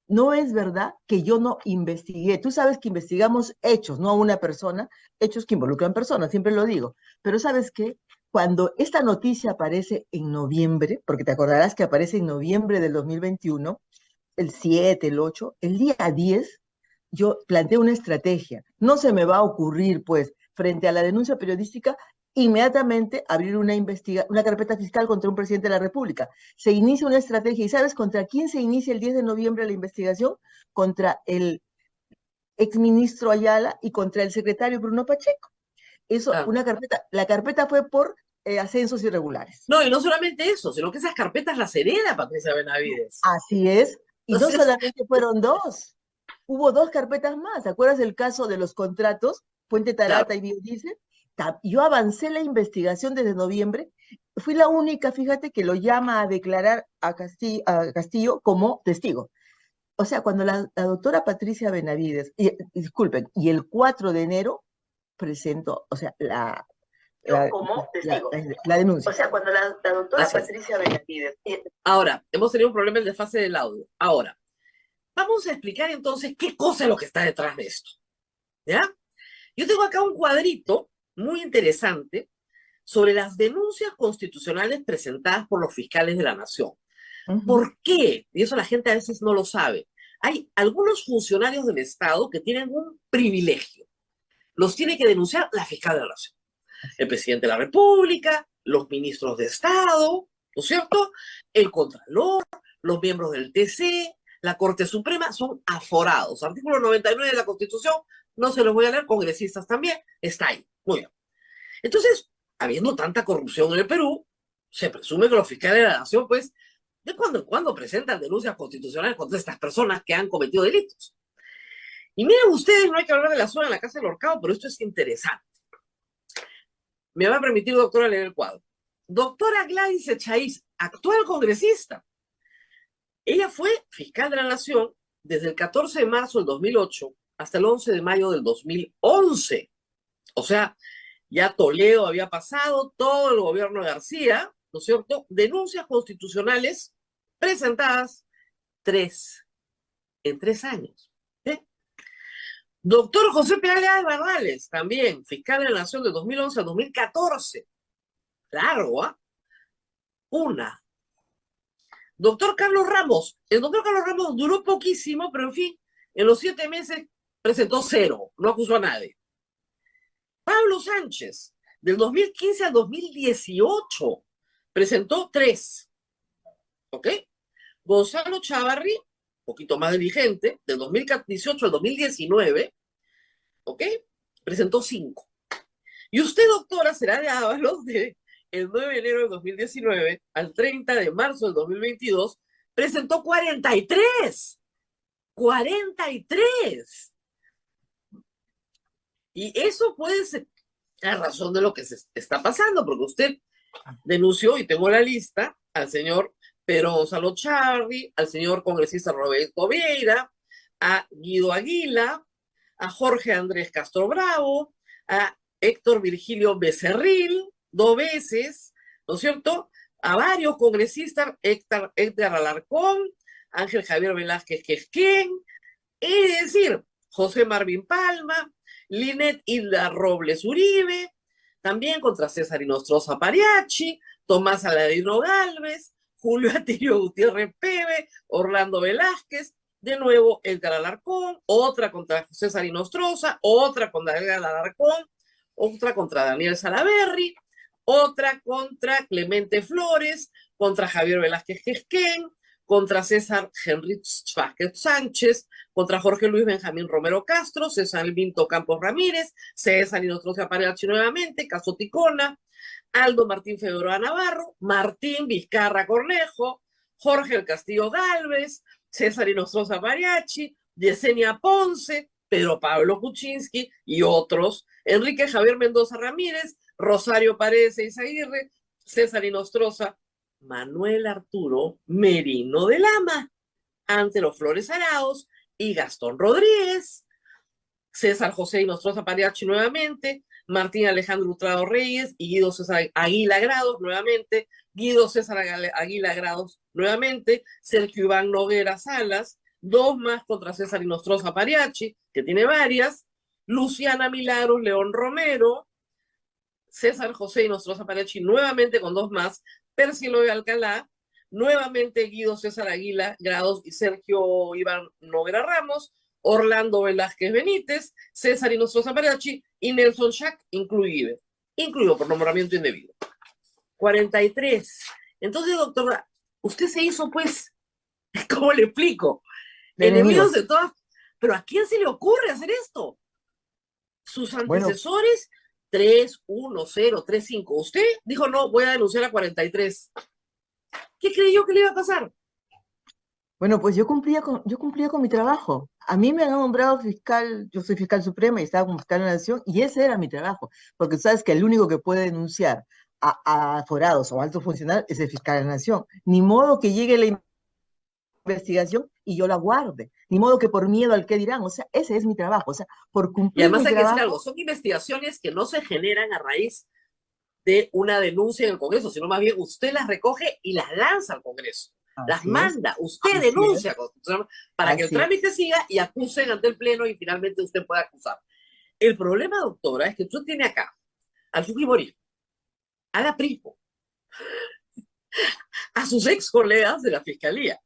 No es verdad que yo no investigué. Tú sabes que investigamos hechos, no a una persona, hechos que involucran personas, siempre lo digo. Pero ¿sabes qué? Cuando esta noticia aparece en noviembre, porque te acordarás que aparece en noviembre del 2021, el 7, el 8, el día 10, yo planteé una estrategia. No se me va a ocurrir, pues, frente a la denuncia periodística, inmediatamente abrir una carpeta fiscal contra un presidente de la República. Se inicia una estrategia. ¿Y sabes contra quién se inicia el 10 de noviembre la investigación? Contra el exministro Ayala y contra el secretario Bruno Pacheco. Eso, la carpeta fue por ascensos irregulares. No, y no solamente eso, sino que esas carpetas las hereda Patricia Benavides. Así es. Y no solamente fueron dos, hubo dos carpetas más. ¿Te acuerdas del caso de los contratos, Puente Tarata y Biodiesel? Yo avancé la investigación desde noviembre. Fui la única, fíjate, que lo llama a declarar a Castillo como testigo. O sea, cuando la doctora Patricia Benavides, disculpen, y el 4 de enero presentó, o sea, la denuncia. O sea, cuando la doctora Patricia Benavides... Ahora, hemos tenido un problema en el desfase del audio. Ahora, vamos a explicar entonces qué cosa es lo que está detrás de esto. ¿Ya? Yo tengo acá un cuadrito muy interesante sobre las denuncias constitucionales presentadas por los fiscales de la Nación. ¿Por qué? Y eso la gente a veces no lo sabe. Hay algunos funcionarios del Estado que tienen un privilegio. Los tiene que denunciar la fiscal de la Nación. El presidente de la República, los ministros de Estado, ¿no es cierto? El Contralor, los miembros del TC, la Corte Suprema, son aforados. Artículo 99 de la Constitución, no se los voy a leer, congresistas también, está ahí. Muy bien. Entonces, habiendo tanta corrupción en el Perú, se presume que los fiscales de la Nación, pues, de cuando en cuando presentan denuncias constitucionales contra estas personas que han cometido delitos. Y miren ustedes, no hay que hablar de la zona de la Casa del Horcado, pero esto es interesante. Me va a permitir, doctora, leer el cuadro. Doctora Gladys Echaíz, actual congresista. Ella fue fiscal de la Nación desde el 14 de marzo del 2008 hasta el 11 de mayo del 2011. O sea, ya Toledo había pasado, todo el gobierno de García, ¿no es cierto? Denuncias constitucionales presentadas 3 en 3 años. Doctor José Peláez Bardales, también fiscal de la Nación de 2011 a 2014. Largo, ¿ah? Una. Doctor Carlos Ramos. El doctor Carlos Ramos duró poquísimo, pero en fin, en los 7 meses presentó 0, no acusó a nadie. Pablo Sánchez, del 2015 al 2018, presentó 3. ¿Ok? Gonzalo Chávarri, un poquito más diligente, del 2018 al 2019, ¿ok? Presentó 5. Y usted, doctora, será de Ábalos, de el 9 de enero de 2019 al 30 de marzo del 2022, presentó 43. 43. Y eso puede ser la razón de lo que se está pasando, porque usted denunció, y tengo la lista, al señor Pedro Gonzalo Charri, al señor congresista Roberto Vieira, a Guido Aguila, a Jorge Andrés Castro Bravo, a Héctor Virgilio Becerril, 2 veces, ¿no es cierto? A varios congresistas, Héctor Alarcón, Ángel Javier Velázquez Quesquén, es decir, José Marvin Palma, Linet Hilda Robles Uribe, también contra César Inostroza Pariachi, Tomás Aladino Galvez, Julio Atilio Gutiérrez Pebe, Orlando Velázquez, de nuevo Edgar Alarcón, otra contra César Inostroza, otra contra Edgar Alarcón, otra contra Daniel Salaverry, otra contra Clemente Flores, contra Javier Velázquez Quesquén, contra César Henry Vázquez Sánchez, contra Jorge Luis Benjamín Romero Castro, César Vinto Campos Ramírez, César Inostroza Pariachi nuevamente, Caso Ticona, Aldo Martín Figueroa Navarro, Martín Vizcarra Cornejo, Jorge El Castillo Galvez, César Inostroza Pariachi, Yesenia Ponce, Pedro Pablo Kuczynski y otros, Enrique Javier Mendoza Ramírez, Rosario Paredes Eizaguirre, César Inostroza, Manuel Arturo Merino de Lama, Ángelo Flores Arauz y Gastón Rodríguez, César José Inostroza Pariachi nuevamente, Martín Alejandro Utrado Reyes y Guido César Aguila Grados nuevamente, Guido César Aguila Grados nuevamente, Sergio Iván Noguera Salas, 2 más contra César Inostroza Pariachi, que tiene varias, Luciana Milagros León Romero, César José Inostroza Pariachi nuevamente con 2 más, Percielo de Alcalá, nuevamente Guido César Aguila Grados y Sergio Iván Noguera Ramos, Orlando Velázquez Benítez, César Inostroza Pariachi y Nelson Schack, incluido por nombramiento indebido. 43. Entonces, doctora, usted se hizo, pues, ¿cómo le explico? Enemigos de todas. ¿Pero a quién se le ocurre hacer esto? Sus antecesores, 3, 1, 0, 3, 5. Usted dijo, no, voy a denunciar a 43. ¿Qué creyó que le iba a pasar? Bueno, pues yo cumplía con mi trabajo. A mí me han nombrado fiscal, yo soy fiscal suprema y estaba como fiscal de la Nación, y ese era mi trabajo, porque tú sabes que el único que puede denunciar a aforados o altos funcionarios es el fiscal de la Nación. Ni modo que llegue la investigación y yo la guarde, ni modo que por miedo al qué dirán, o sea, ese es mi trabajo, o sea, por Y cumplir además mi hay que decir trabajo. algo, son investigaciones que no se generan a raíz de una denuncia en el Congreso, sino más bien usted las recoge y las lanza al Congreso. Las Así es, manda, usted así denuncia es, para que el así es. trámite siga y acusen ante el Pleno y finalmente usted pueda acusar. El problema, doctora, es que usted tiene acá al Fujimori, a la Prismo, a sus ex colegas de la Fiscalía,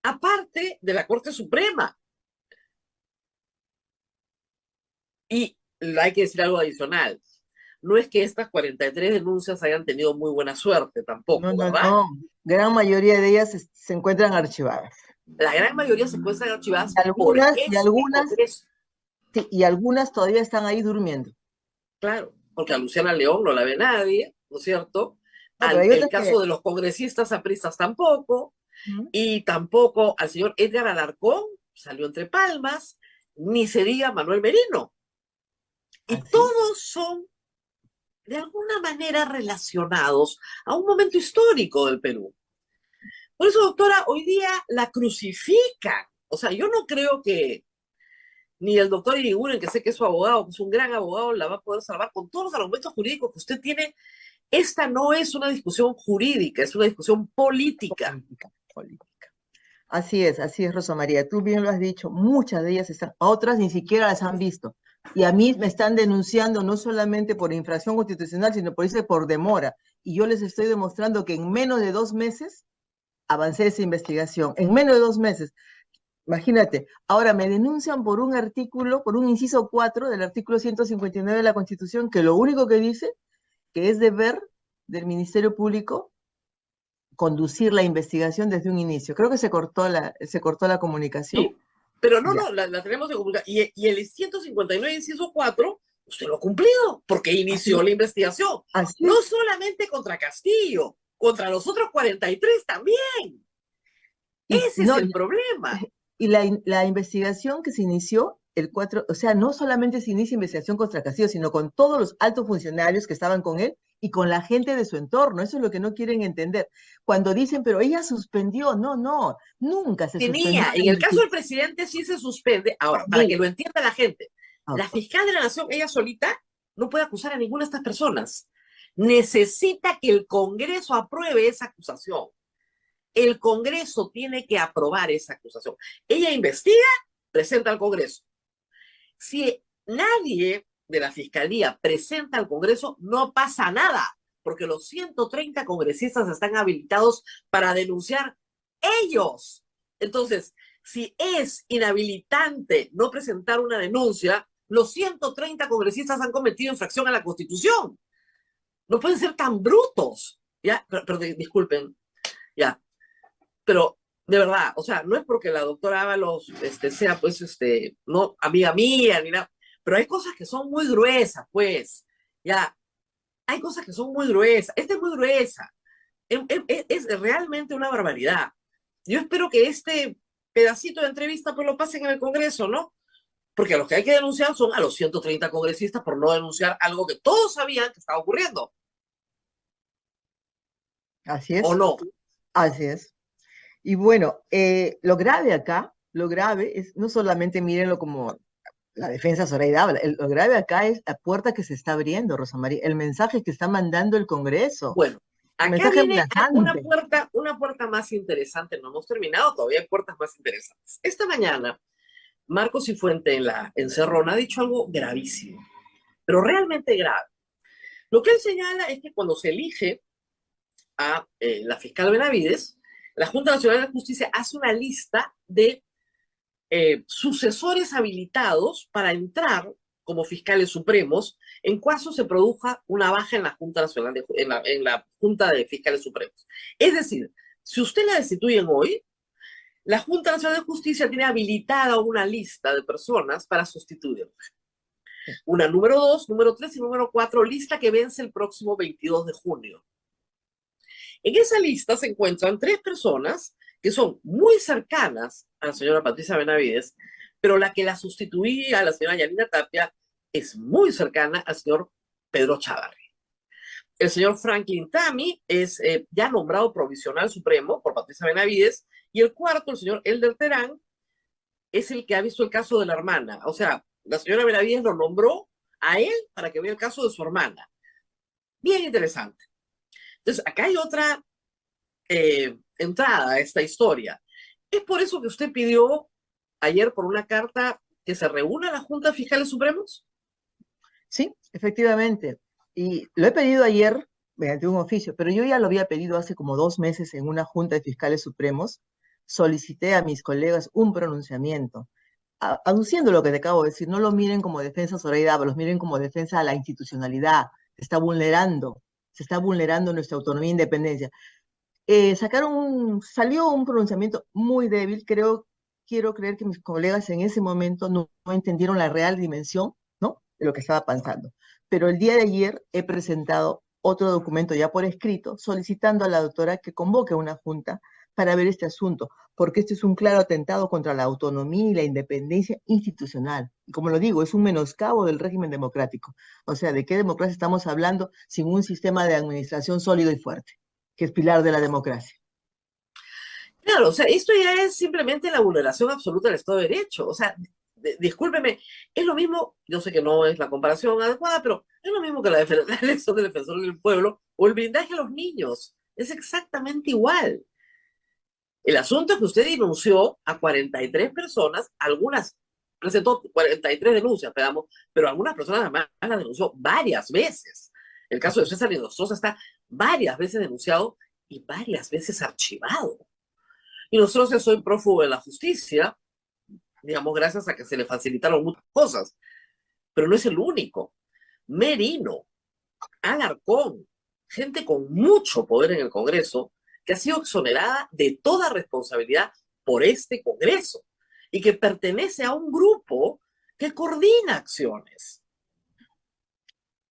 aparte de la Corte Suprema. Y hay que decir algo adicional. No es que estas 43 denuncias hayan tenido muy buena suerte tampoco, No, no, ¿verdad? no, gran mayoría de ellas se encuentran archivadas. La gran mayoría se encuentran archivadas Y por algunas, y este algunas, Congreso. sí, y algunas todavía están ahí durmiendo. Claro, porque a Luciana León no la ve nadie, ¿no es cierto? No, pero hay El otras caso de los congresistas apristas tampoco, ¿Mm? y tampoco al señor Edgar Alarcón, salió entre palmas, ni se diga Manuel Merino. Y Así. todos son de alguna manera relacionados a un momento histórico del Perú. Por eso, doctora, hoy día la crucifican. O sea, yo no creo que ni el doctor Iriguren, que sé que es su abogado, que es un gran abogado, la va a poder salvar con todos los argumentos jurídicos que usted tiene. Esta no es una discusión jurídica, es una discusión política. Política. Así es, Rosa María. Tú bien lo has dicho, muchas de ellas están, otras ni siquiera las han visto. Y a mí me están denunciando no solamente por infracción constitucional, sino por demora. Y yo les estoy demostrando que en menos de 2 meses avancé esa investigación. En menos de 2 meses. Imagínate, ahora me denuncian por un artículo, por un inciso 4 del artículo 159 de la Constitución, que lo único que dice que es deber del Ministerio Público conducir la investigación desde un inicio. Creo que se cortó la comunicación. Sí, pero no, la tenemos de comunicar. Y el 159, inciso 4, usted lo ha cumplido, porque inició la investigación. Así No es. solamente contra Castillo, contra los otros 43 también. Ese es el problema. Y la investigación que se inició el 4, o sea, no solamente se inicia investigación contra Castillo, sino con todos los altos funcionarios que estaban con él y con la gente de su entorno. Eso es lo que no quieren entender. Cuando dicen, pero ella suspendió, no, no, nunca se suspendió Tenía, la en el caso del investigación. presidente sí se suspende. Ahora, para que lo entienda la gente, la fiscal de la Nación, ella solita, no puede acusar a ninguna de estas personas. Necesita que el Congreso apruebe esa acusación. El Congreso tiene que aprobar esa acusación. Ella investiga, presenta al Congreso. Si nadie de la Fiscalía presenta al Congreso, no pasa nada, porque los 130 congresistas están habilitados para denunciar ellos. Entonces, si es inhabilitante no presentar una denuncia, los 130 congresistas han cometido infracción a la Constitución. No pueden ser tan brutos. ¿Ya? Pero disculpen, ya. Pero de verdad, o sea, no es porque la doctora Ábalos sea, pues, no amiga mía, ni nada, pero hay cosas que son muy gruesas, pues, ya, hay cosas que son muy gruesas, esta es muy gruesa, es realmente una barbaridad. Yo espero que este pedacito de entrevista, pues, lo pasen en el Congreso, ¿no? Porque a los que hay que denunciar son a los 130 congresistas por no denunciar algo que todos sabían que estaba ocurriendo. Así es. ¿O no? Así es. Y bueno, lo grave acá, lo grave es, no solamente mírenlo como la defensa Zoraida habla, lo grave acá es la puerta que se está abriendo, Rosa María, el mensaje que está mandando el Congreso, Bueno, un acá mensaje viene amenazante. una puerta más interesante, no hemos terminado, todavía hay puertas más interesantes. Esta mañana, Marcos Cifuente en Cerrón ha dicho algo gravísimo, pero realmente grave. Lo que él señala es que cuando se elige a la fiscal Benavides, la Junta Nacional de Justicia hace una lista de sucesores habilitados para entrar como fiscales supremos en caso se produzca una baja en la Junta Nacional en la Junta de Fiscales Supremos. Es decir, si usted la destituyen hoy, la Junta Nacional de Justicia tiene habilitada una lista de personas para sustituirla. Una número 2, número 3 y número 4, lista que vence el próximo 22 de junio. En esa lista se encuentran 3 personas que son muy cercanas a la señora Patricia Benavides, pero la que la sustituía a la señora Yanina Tapia es muy cercana al señor Pedro Chávarri. El señor Franklin Tami es ya nombrado provisional supremo por Patricia Benavides, y el cuarto, el señor Elder Terán, es el que ha visto el caso de la hermana. O sea, la señora Benavides lo nombró a él para que vea el caso de su hermana. Bien interesante. Entonces, acá hay otra entrada a esta historia. Es por eso que usted pidió ayer por una carta que se reúna la Junta de Fiscales Supremos. Sí, efectivamente. Y lo he pedido ayer mediante un oficio, pero yo ya lo había pedido hace como 2 meses en una Junta de Fiscales Supremos. Solicité a mis colegas un pronunciamiento, aduciendo lo que te acabo de decir. No lo miren como defensa Zoraida Ábalos, los miren como defensa a la institucionalidad. Se está vulnerando nuestra autonomía e independencia. Salió un pronunciamiento muy débil. Quiero creer que mis colegas en ese momento no entendieron la real dimensión, ¿no?, de lo que estaba pasando. Pero el día de ayer he presentado otro documento ya por escrito, solicitando a la doctora que convoque una junta para ver este asunto, porque este es un claro atentado contra la autonomía y la independencia institucional. Y como lo digo, es un menoscabo del régimen democrático. O sea, ¿de qué democracia estamos hablando sin un sistema de administración sólido y fuerte, que es pilar de la democracia? Claro, o sea, esto ya es simplemente la vulneración absoluta del Estado de Derecho. O sea, discúlpeme, es lo mismo, yo sé que no es la comparación adecuada, pero es lo mismo que la elección del defensor del pueblo o el blindaje a los niños. Es exactamente igual. El asunto es que usted denunció a 43 personas, algunas presentó 43 denuncias, pero algunas personas además las denunció varias veces. El caso de César Inostroza está varias veces denunciado y varias veces archivado. Y nosotros, yo soy prófugo de la justicia, digamos, gracias a que se le facilitaron muchas cosas, pero no es el único. Merino, Alarcón, gente con mucho poder en el Congreso, que ha sido exonerada de toda responsabilidad por este Congreso y que pertenece a un grupo que coordina acciones.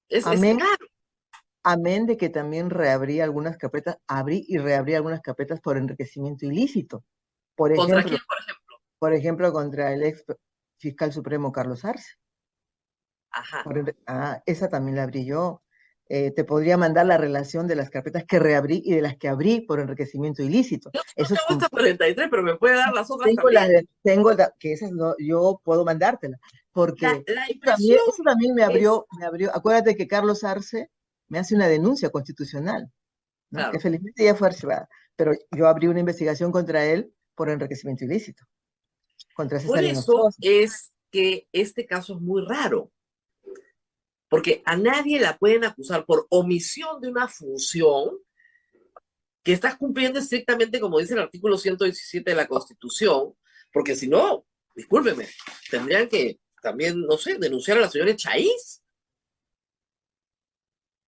Es Amén, claro. amén de que también abrí y reabrí algunas carpetas por enriquecimiento ilícito. ¿Contra quién, por ejemplo? Por ejemplo, contra el ex fiscal supremo Carlos Arce. Ajá. Esa también la abrí yo. te podría mandar la relación de las carpetas que reabrí y de las que abrí por enriquecimiento ilícito. Yo Eso es tengo hasta 43, pero me puede dar las otras tengo también. que esas no, yo puedo mandártela, porque La impresión eso también es, me abrió, acuérdate que Carlos Arce me hace una denuncia constitucional, ¿no? Que claro, felizmente ya fue archivada, pero yo abrí una investigación contra él por enriquecimiento ilícito, contra por César eso Hinojosa. es que este caso es muy raro, porque a nadie la pueden acusar por omisión de una función que estás cumpliendo estrictamente como dice el artículo 117 de la Constitución, porque si no, discúlpeme, tendrían que también, no sé, denunciar a la señora Chaís,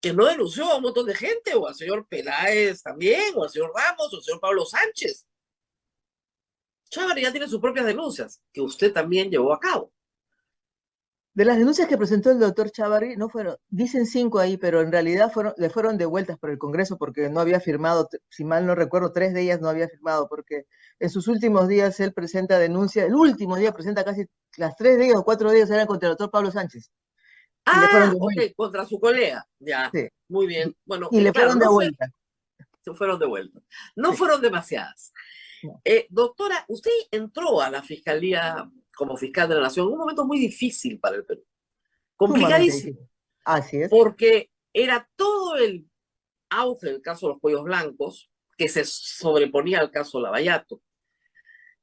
que no denunció a un montón de gente, o al señor Peláez también, o al señor Ramos, o al señor Pablo Sánchez. Chávarri ya tiene sus propias denuncias, que usted también llevó a cabo. De las denuncias que presentó el doctor Chávarri, no fueron, dicen 5 ahí, pero en realidad le fueron devueltas por el Congreso porque no había firmado, si mal no recuerdo, 3 de ellas no había firmado, porque en sus últimos días él presenta denuncia, el último día presenta casi las 3 de ellas o 4 de ellas eran contra el doctor Pablo Sánchez, y le fueron Ah, ok, devueltas, contra su colega. Ya, sí, muy bien. Bueno, y le claro, fueron no fue, devueltas, se fueron de vuelta. No sí, fueron demasiadas. no, Doctora, usted entró a la Fiscalía como fiscal de la Nación en un momento muy difícil para el Perú. sumamente Complicadísimo, difícil. Así es. porque era todo el auge del caso de los cuellos blancos que se sobreponía al caso Lavallato.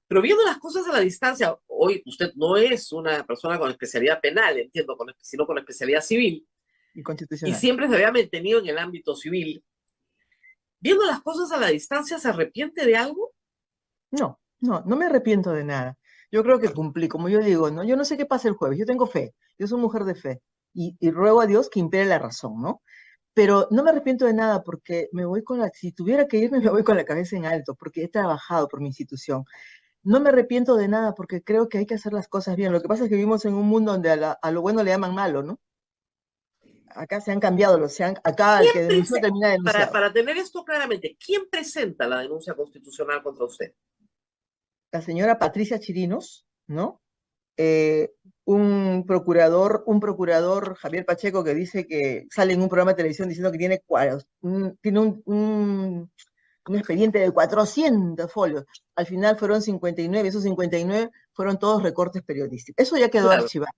Pero viendo las cosas a la distancia, hoy usted no es una persona con especialidad penal, entiendo, sino con especialidad civil, Y y constitucional. siempre se había mantenido en el ámbito civil. Viendo las cosas a la distancia, ¿se arrepiente de algo? No, no, no me arrepiento de nada. Yo creo que cumplí, como yo digo, ¿no? Yo no sé qué pasa el jueves, yo tengo fe, yo soy mujer de fe y ruego a Dios que impere la razón, ¿no? Pero no me arrepiento de nada porque me voy con si tuviera que irme, me voy con la cabeza en alto, porque he trabajado por mi institución. No me arrepiento de nada porque creo que hay que hacer las cosas bien. Lo que pasa es que vivimos en un mundo donde a lo bueno le llaman malo, ¿no? Acá se han cambiado, acá el ¿Quién que denunció termina denunciado. para tener esto claramente, ¿quién presenta la denuncia constitucional contra usted? La señora Patricia Chirinos, ¿no? eh, un procurador, Javier Pacheco, que dice que sale en un programa de televisión diciendo que tiene un expediente de 400 folios. Al final fueron 59, esos 59 fueron todos recortes periodísticos. Eso ya quedó Claro. archivado.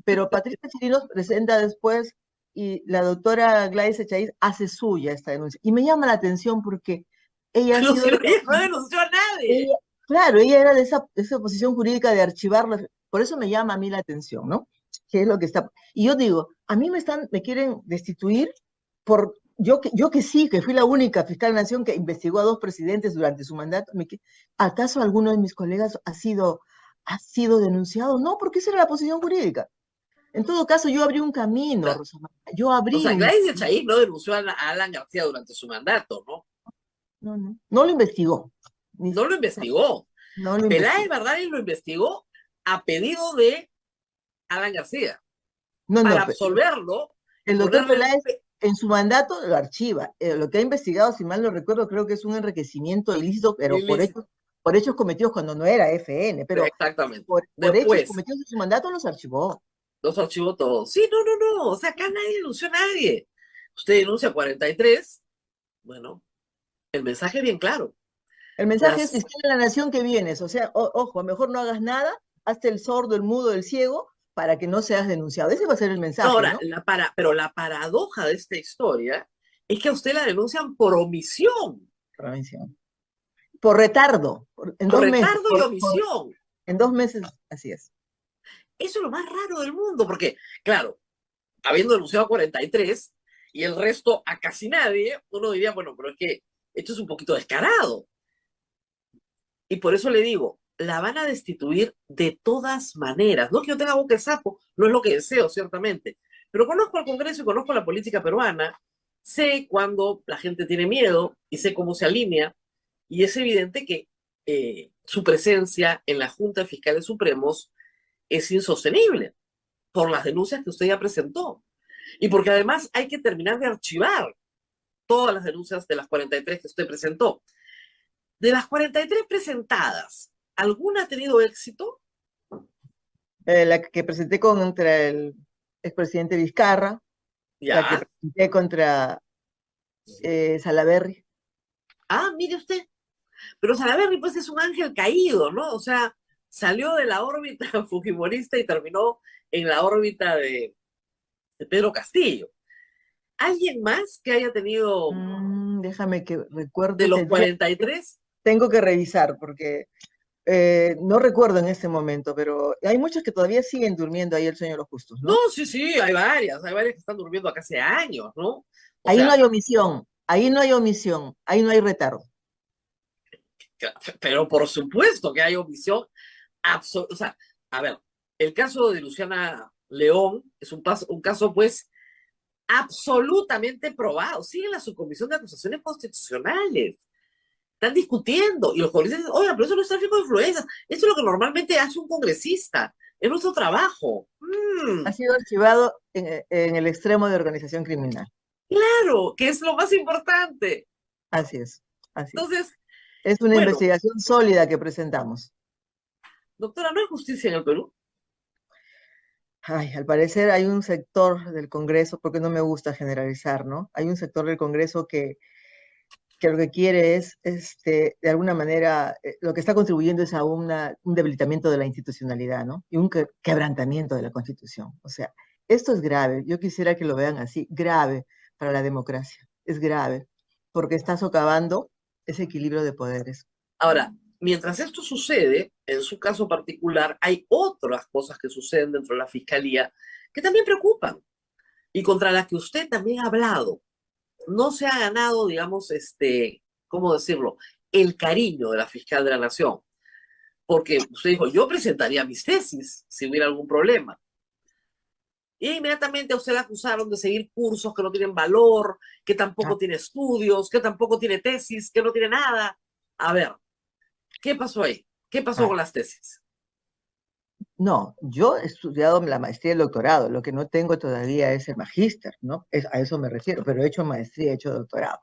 Pero Patricia Chirinos presenta después y la doctora Gladys Echaíz hace suya esta denuncia. Y me llama la atención porque ella ha Pero sido si de no denunció a nadie. ella, claro, ella era de esa posición jurídica de archivarlo, por eso me llama a mí la atención, ¿no? ¿Qué es lo que está? Y yo digo, a mí me quieren destituir yo que sí, que fui la única fiscal de la nación que investigó a 2 presidentes durante su mandato, ¿acaso alguno de mis colegas ha sido denunciado? No, porque esa era la posición jurídica. En todo caso, yo abrí un camino, Rosa María, yo O abrí sea, un... Gladys de Chaís no denunció a Alan García durante su mandato, ¿no? No, no, no lo investigó, No lo investigó. no lo Peláez investigó. Bardales lo investigó a pedido de Alan García No, para no, absolverlo y el doctor ponerle Peláez en su mandato lo archiva. Lo que ha investigado, si mal no recuerdo, creo que es un enriquecimiento ilícito, pero ilícito. por hechos cometidos cuando no era FN, pero Exactamente. por hechos Después, cometidos en su mandato los archivó. los archivó todos. Sí, no, no, no. O sea, acá nadie denunció a nadie. Usted denuncia 43. Bueno, el mensaje es bien claro. El mensaje es Las, fiscal de la nación que vienes, o sea, ojo, mejor no hagas nada, hazte el sordo, el mudo, el ciego, para que no seas denunciado. Ese va a ser el mensaje, ahora, ¿no? pero la paradoja de esta historia es que a usted la denuncian por omisión, Prevención. Por retardo, en por 2 meses, retardo y omisión. en 2 meses, así es. Eso es lo más raro del mundo, porque, claro, habiendo denunciado a 43 y el resto a casi nadie, uno diría, bueno, pero es que esto es un poquito descarado. Y por eso le digo, la van a destituir de todas maneras. No que yo tenga boca de sapo, no es lo que deseo, ciertamente. Pero conozco al Congreso y conozco la política peruana, sé cuando la gente tiene miedo y sé cómo se alinea, y es evidente que su presencia en la Junta de Fiscales Supremos es insostenible por las denuncias que usted ya presentó. Y porque además hay que terminar de archivar todas las denuncias de las 43 que usted presentó. De las 43 presentadas, ¿alguna ha tenido éxito? La que presenté contra el expresidente Vizcarra, la que Ya. presenté contra Salaverry. Ah, mire usted. Pero Salaverry, pues, es un ángel caído, ¿no? O sea, salió de la órbita fujimorista y terminó en la órbita de Pedro Castillo. ¿Alguien más que haya tenido Déjame que de recuerde, los 43? tengo que revisar porque no recuerdo en este momento, pero hay muchos que todavía siguen durmiendo ahí el sueño de los justos, No, ¿no? sí, sí, hay varias que están durmiendo acá hace años, ¿no? O Ahí no sea, hay omisión, ahí no hay omisión, ahí no hay retardo. pero por supuesto que hay omisión absoluta. O sea, a ver, el caso de Luciana León es un caso, pues, absolutamente probado. Sigue la subcomisión de acusaciones constitucionales. Están discutiendo y los congresistas dicen, oiga, pero eso no es tráfico de influencias. Eso es lo que normalmente hace un congresista. Es nuestro trabajo. Ha sido archivado en el extremo de organización criminal. Claro, que es lo más importante. Así es, así es. Entonces, Es una bueno, investigación sólida que presentamos. doctora, ¿no hay justicia en el Perú? Ay, al parecer hay un sector del Congreso, porque no me gusta generalizar, ¿no? Hay un sector del Congreso que lo que quiere es, de alguna manera, lo que está contribuyendo es a un debilitamiento de la institucionalidad, ¿no? Y un quebrantamiento de la Constitución. O sea, esto es grave. Yo quisiera que lo vean así, grave para la democracia. Es grave, porque está socavando ese equilibrio de poderes. Ahora, mientras esto sucede, en su caso particular, hay otras cosas que suceden dentro de la fiscalía que también preocupan y contra las que usted también ha hablado. No se ha ganado, digamos, ¿cómo decirlo? El cariño de la fiscal de la Nación. Porque usted dijo, yo presentaría mis tesis si hubiera algún problema. Y inmediatamente a usted le acusaron de seguir cursos que no tienen valor, que tampoco tiene estudios, que tampoco tiene tesis, que no tiene nada. A ver, ¿qué pasó ahí? ¿Qué pasó Ah, con las tesis? no, yo he estudiado la maestría y el doctorado, lo que no tengo todavía es el magíster, ¿no? A eso me refiero, pero he hecho maestría, he hecho doctorado.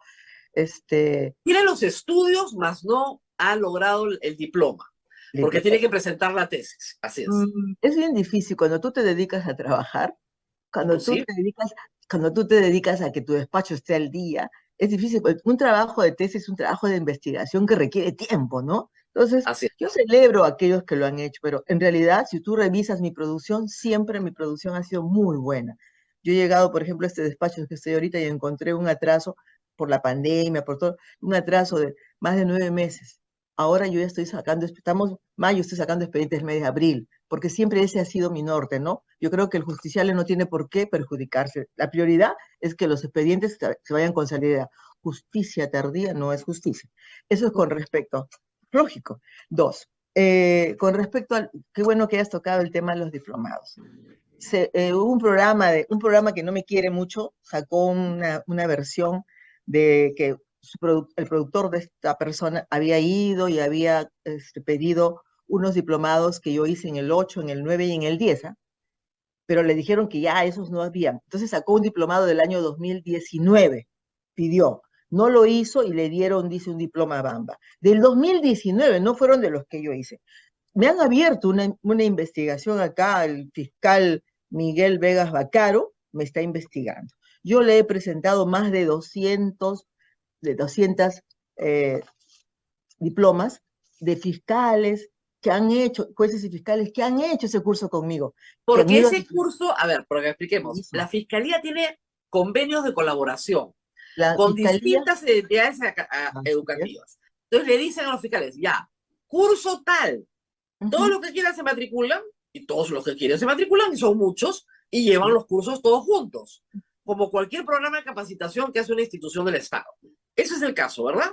Este, Tiene los estudios, mas no ha logrado el diploma, porque tiene que presentar la tesis. Así es. es bien difícil cuando tú te dedicas a trabajar, cuando tú Imposible. te dedicas, cuando tú te dedicas a que tu despacho esté al día, es difícil. Un trabajo de tesis es un trabajo de investigación que requiere tiempo, ¿no? Entonces, Así es. yo celebro a aquellos que lo han hecho, pero en realidad, si tú revisas mi producción, siempre mi producción ha sido muy buena. Yo he llegado, por ejemplo, a este despacho en que estoy ahorita y encontré un atraso por la pandemia, por todo, un atraso de más de 9 meses. Ahora yo ya estoy sacando, estamos mayo, estoy sacando expedientes el mes de abril, porque siempre ese ha sido mi norte, ¿no? Yo creo que el justiciable no tiene por qué perjudicarse. La prioridad es que los expedientes se vayan con salida. Justicia tardía no es justicia. Eso es con respecto, lógico. Dos, con respecto al, qué bueno que hayas tocado el tema de los diplomados. Hubo un programa que no me quiere mucho, sacó una versión de que el productor de esta persona había ido y había pedido unos diplomados que yo hice en el 8, en el 9 y en el 10, ¿ah? Pero le dijeron que ya esos no habían. Entonces sacó un diplomado del año 2019, pidió. No lo hizo y le dieron, dice, un diploma Bamba. Del 2019, no fueron de los que yo hice. Me han abierto una investigación acá, el fiscal Miguel Vegas Bacaro me está investigando. Yo le he presentado más de 200 eh, diplomas de fiscales que han hecho, jueces y fiscales que han hecho ese curso conmigo, que han Porque ido a ese curso, a ver, para que expliquemos, la Fiscalía tiene convenios de colaboración la con fiscalía. distintas entidades Así es. educativas. Entonces le dicen a los fiscales, ya, curso tal, todos Ujú. los que quieran se matriculan, y todos los que quieren se matriculan, y son muchos, y llevan los cursos todos juntos, como cualquier programa de capacitación que hace una institución del Estado. Ese es el caso, ¿verdad?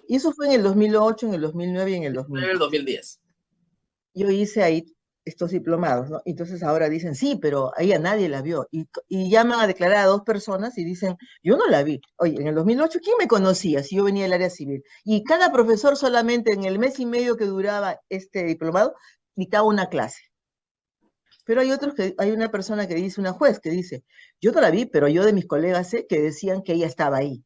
Y eso fue en el 2008, en el 2009 y en el En el 2010. 2010. Yo hice ahí estos diplomados, ¿no? Entonces ahora dicen, sí, pero ahí a nadie la vio. Y llaman a declarar a 2 personas y dicen, yo no la vi. Oye, en el 2008, ¿quién me conocía si yo venía del área civil? Y cada profesor solamente en el mes y medio que duraba este diplomado, dictaba una clase. Pero hay una persona que dice, una juez que dice, yo no la vi, pero yo de mis colegas sé que decían que ella estaba ahí.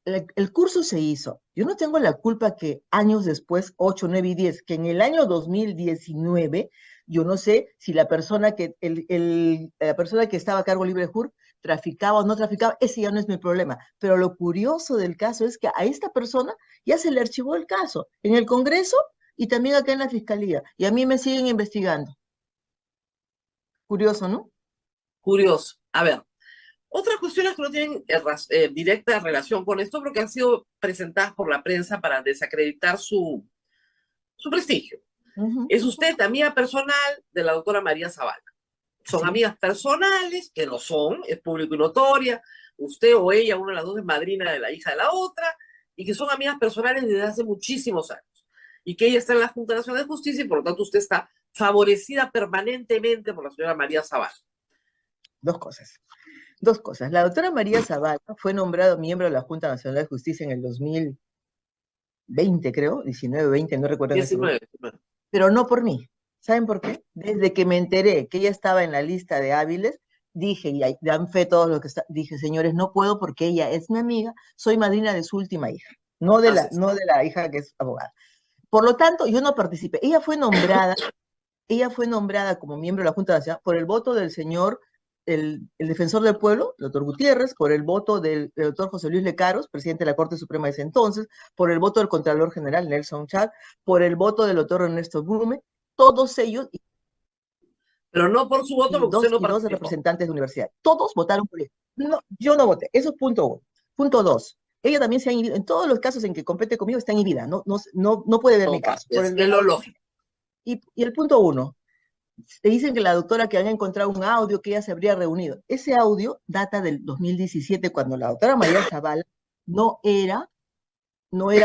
El curso se hizo. Yo no tengo la culpa que años después, 8, 9 y 10, que en el año 2019, yo no sé si la persona que estaba a cargo libre de JUR traficaba o no traficaba, ese ya no es mi problema. Pero lo curioso del caso es que a esta persona ya se le archivó el caso en el Congreso y también acá en la Fiscalía. Y a mí me siguen investigando. Curioso, ¿no? Curioso. A ver, otras cuestiones que no tienen directa relación con esto, porque han sido presentadas por la prensa para desacreditar su prestigio. Es usted amiga personal de la doctora María Zavala. Son Sí. amigas personales, que lo son, es público y notoria. Usted o ella, una de las dos, es madrina de la hija de la otra, y que son amigas personales desde hace muchísimos años. Y que ella está en la Junta Nacional de Justicia y por lo tanto usted está favorecida permanentemente por la señora María Zavala. Dos cosas. Dos cosas. La doctora María Zavala fue nombrada miembro de la Junta Nacional de Justicia en el 2020, creo, 19, 20, no recuerdo en ese momento, 19. pero no por mí. ¿Saben por qué? Desde que me enteré que ella estaba en la lista de hábiles, dije, y ahí dan fe todos los que están, dije, señores, no puedo porque ella es mi amiga, soy madrina de su última hija, no de la hija que es abogada. Por lo tanto, yo no participé. Ella fue nombrada como miembro de la Junta Nacional por el voto del señor, el defensor del pueblo, el doctor Gutiérrez, por el voto del doctor José Luis Lecaros, presidente de la Corte Suprema de ese entonces, por el voto del Contralor General Nelson Chad, por el voto del doctor Ernesto Blume, todos ellos, Pero no por su voto, porque usted no y dos participó. representantes de universidad. Todos votaron por ella. No, yo no voté. Eso es punto uno. Punto dos. Ella también se ha inhibido. En todos los casos en que compete conmigo está inhibida. No puede ver mi caso. Por Es el de lo lógico. y el punto uno. Te dicen que la doctora que había encontrado un audio que ella se habría reunido. Ese audio data del 2017, cuando la doctora María Zavala no era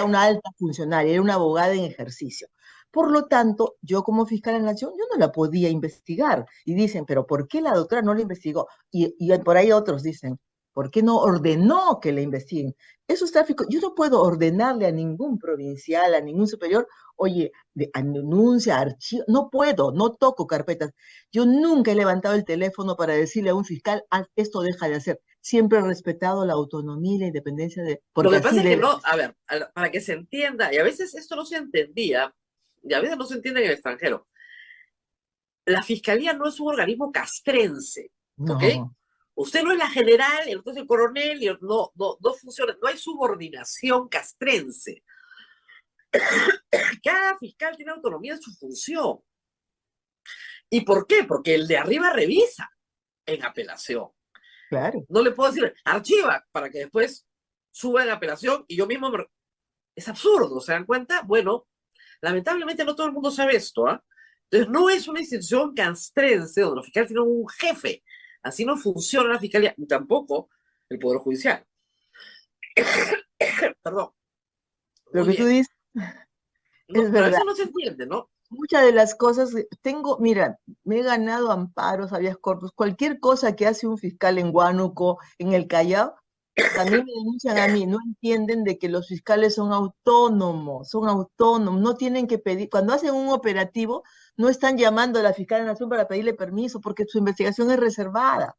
una alta funcionaria, era una abogada en ejercicio. Por lo tanto, yo como fiscal en la nación, yo no la podía investigar. Y dicen, pero ¿por qué la doctora no la investigó? Y por ahí otros dicen, ¿por qué no ordenó que la investiguen? Eso es tráfico. Yo no puedo ordenarle a ningún provincial, a ningún superior, oye, denuncia, archivo, no puedo, no toco carpetas. Yo nunca he levantado el teléfono para decirle a un fiscal, esto deja de hacer. Siempre he respetado la autonomía y la independencia de... Lo Porque que pasa así es que debe. no, a ver, para que se entienda, y a veces esto no se entendía, y a veces no se entiende en el extranjero, la fiscalía no es un organismo castrense, ¿ok? No. Usted no es la general, el otro es el coronel, y no funciona, no hay subordinación castrense. Cada fiscal tiene autonomía en su función. ¿Y por qué? Porque el de arriba revisa en apelación. Claro. No le puedo decir, archiva, para que después suba en apelación y yo mismo me... Es absurdo, ¿se dan cuenta? Bueno, lamentablemente no todo el mundo sabe esto, ¿ah? Entonces no es una institución castrense donde los fiscales tienen un jefe. Así no funciona la fiscalía, ni tampoco el Poder Judicial. Perdón. Lo Muy que tú bien. dices No, es pero verdad. eso no se entiende, ¿no? Muchas de las cosas, mira, me he ganado amparos, habeas corpus, cualquier cosa que hace un fiscal en Huánuco, en el Callao, también me denuncian a mí, no entienden de que los fiscales son autónomos, no tienen que pedir, cuando hacen un operativo, no están llamando a la fiscal de la nación para pedirle permiso, porque su investigación es reservada.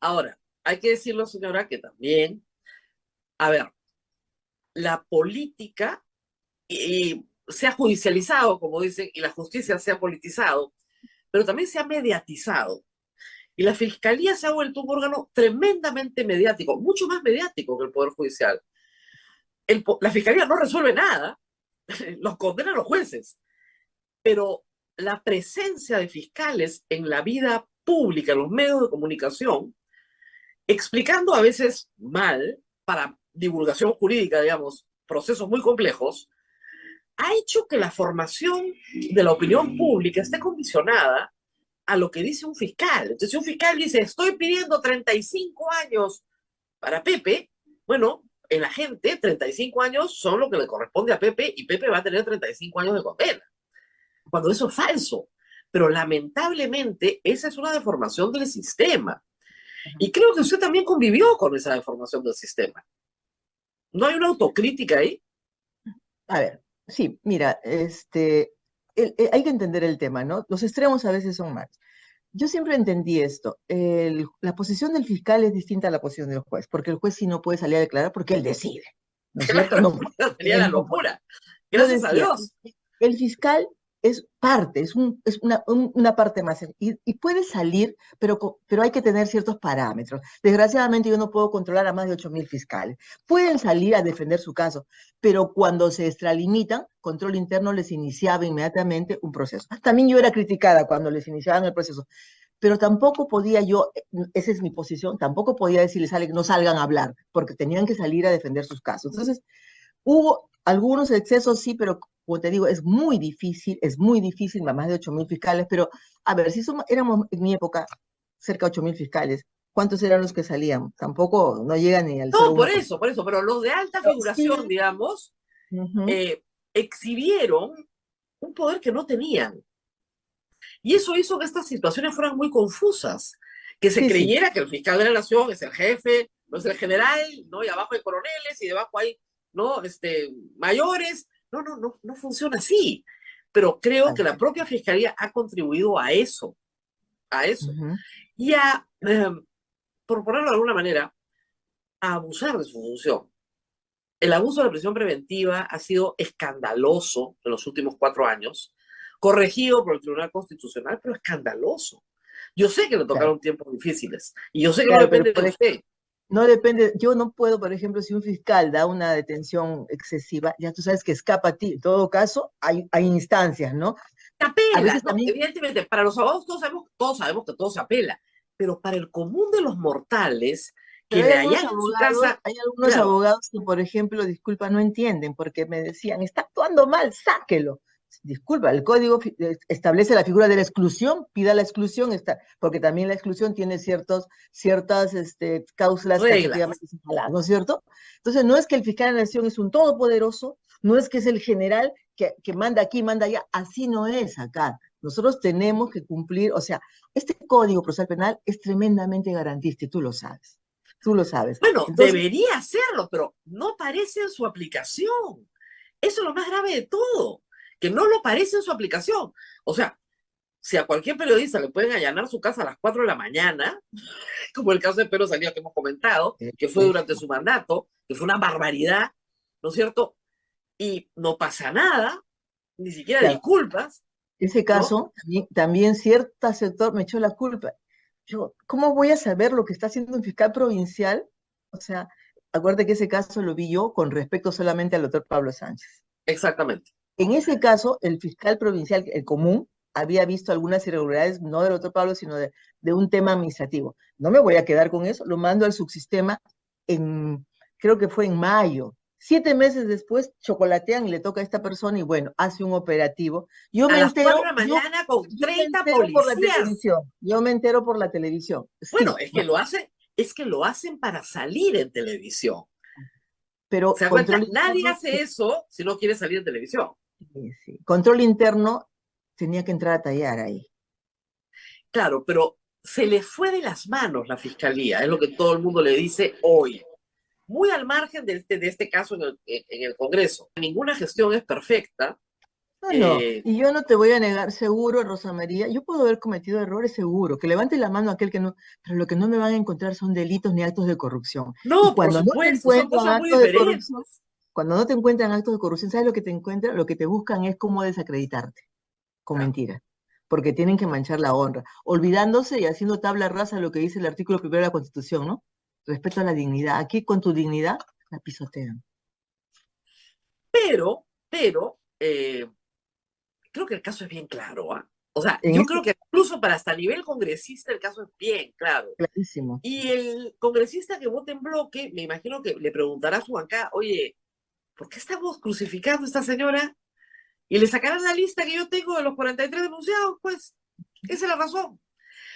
Ahora, hay que decirlo, señora, que también, a ver, la política y se ha judicializado, como dicen, y la justicia se ha politizado, pero también se ha mediatizado. Y la fiscalía se ha vuelto un órgano tremendamente mediático, mucho más mediático que el Poder Judicial. La fiscalía no resuelve nada, los condenan los jueces, pero la presencia de fiscales en la vida pública, en los medios de comunicación, explicando a veces mal, para divulgación jurídica, digamos, procesos muy complejos, ha hecho que la formación de la opinión pública esté condicionada a lo que dice un fiscal. Entonces, si un fiscal dice, estoy pidiendo 35 años para Pepe, bueno, en la gente 35 años son lo que le corresponde a Pepe y Pepe va a tener 35 años de condena. Cuando eso es falso. Pero lamentablemente esa es una deformación del sistema. Y creo que usted también convivió con esa deformación del sistema. ¿No hay una autocrítica ahí? A ver, sí, mira, hay que entender el tema, ¿no? Los extremos a veces son malos. Yo siempre entendí esto. La posición del fiscal es distinta a la posición del juez, porque el juez sí no puede salir a declarar porque él decide, ¿no es cierto? No, Sería la él no puede. locura. Yo Gracias a decía, Dios. el fiscal es parte, es una parte más. Y puede salir, pero hay que tener ciertos parámetros. Desgraciadamente yo no puedo controlar a más de 8.000 fiscales. Pueden salir a defender su caso, pero cuando se extralimitan, control interno les iniciaba inmediatamente un proceso. También yo era criticada cuando les iniciaban el proceso, pero tampoco podía yo, esa es mi posición, tampoco podía decirles no salgan a hablar, porque tenían que salir a defender sus casos. Entonces, hubo algunos excesos, sí, pero como te digo, es muy difícil, más de 8.000 fiscales, pero a ver, si éramos en mi época cerca de 8.000 fiscales, ¿cuántos eran los que salían? Tampoco no llegan ni al No, 0,1%. por eso, pero los de alta Pero figuración, sí, digamos, ujú, exhibieron un poder que no tenían. Y eso hizo que estas situaciones fueran muy confusas, que se sí, sí, creyera que el fiscal de la nación es el jefe, no es el general, ¿no? Y abajo hay coroneles y debajo hay, ¿no? Mayores. No funciona así. Pero creo que la propia fiscalía ha contribuido a eso, a eso. ujú, Y a, por ponerlo de alguna manera, a abusar de su función. El abuso de la prisión preventiva ha sido escandaloso en los últimos 4 años, corregido por el Tribunal Constitucional, pero escandaloso. Yo sé que le claro, tocaron tiempos difíciles y yo sé que no claro, pero depende de usted. no depende, yo no puedo, por ejemplo, si un fiscal da una detención excesiva, ya tú sabes que escapa a ti. En todo caso, hay instancias, ¿no? Se A apela, veces ¿no? también, Evidentemente, para los abogados todos sabemos que todo se apela, pero para el común de los mortales, que pero le hallan en su casa, hay algunos claro, abogados que, por ejemplo, disculpa, no entienden, porque me decían, está actuando mal, sáquelo. Disculpa, el código establece la figura de la exclusión, pida la exclusión, porque también la exclusión tiene ciertas cláusulas reglas. taxativamente señaladas, ¿no es cierto? Entonces, no es que el fiscal de la nación es un todopoderoso, no es que es el general que manda aquí, manda allá, así no es acá. Nosotros tenemos que cumplir, o sea, este código procesal penal es tremendamente garantista y tú lo sabes. Tú lo sabes. Bueno, Entonces, debería hacerlo, pero no parece en su aplicación. Eso es lo más grave de todo, que no lo parece en su aplicación. O sea, si a cualquier periodista le pueden allanar su casa a las 4 de la mañana, como el caso de Pedro Salía que hemos comentado, que fue es- durante su mandato, que fue una barbaridad, ¿no es cierto? Y no pasa nada, ni siquiera claro, disculpas, ese ¿no? caso, también cierto sector me echó la culpa. Yo, ¿cómo voy a saber lo que está haciendo un fiscal provincial? O sea, acuérdate que ese caso lo vi yo con respecto solamente al doctor Pablo Sánchez. Exactamente. En ese caso, el fiscal provincial, el común, había visto algunas irregularidades, no del doctor Pablo, sino de un tema administrativo. No me voy a quedar con eso, lo mando al subsistema creo que fue en mayo. 7 meses después, chocolatean y le toca a esta persona y bueno, hace un operativo. A las 4 de la mañana con Yo me 30 entero por la policías. televisión, yo me entero por la televisión, Bueno, sí, ¿no? es que lo hacen para salir en televisión. ¿Se Pero da cuenta? control Nadie interno, hace eso si no quiere salir en televisión. sí, sí. Control interno tenía que entrar a tallar ahí. Claro, pero se le fue de las manos la fiscalía, es lo que todo el mundo le dice hoy. Muy al margen de este caso en el Congreso. Ninguna gestión es perfecta. No, no, Eh, y yo no te voy a negar, seguro, Rosa María, yo puedo haber cometido errores, seguro, que levante la mano aquel que no, pero lo que no me van a encontrar son delitos ni actos de corrupción. Y no, por cuando no te supuesto, son encuentran cosas muy actos de corrupción, diferentes. cuando no te encuentran actos de corrupción, ¿sabes lo que te encuentran? Lo que te buscan es cómo desacreditarte, con Claro. mentiras, porque tienen que manchar la honra, olvidándose y haciendo tabla rasa lo que dice el artículo 1 de la Constitución, ¿no? Respeto a la dignidad. Aquí con tu dignidad la pisotean. Pero, creo que el caso es bien claro, ¿ah? O sea, En yo ese, creo que incluso para hasta nivel congresista el caso es bien claro. clarísimo. Y el congresista que vote en bloque, me imagino que le preguntará a su bancada, oye, ¿por qué estamos crucificando a esta señora? Y le sacarán la lista que yo tengo de los 43 denunciados, pues. Esa es la razón.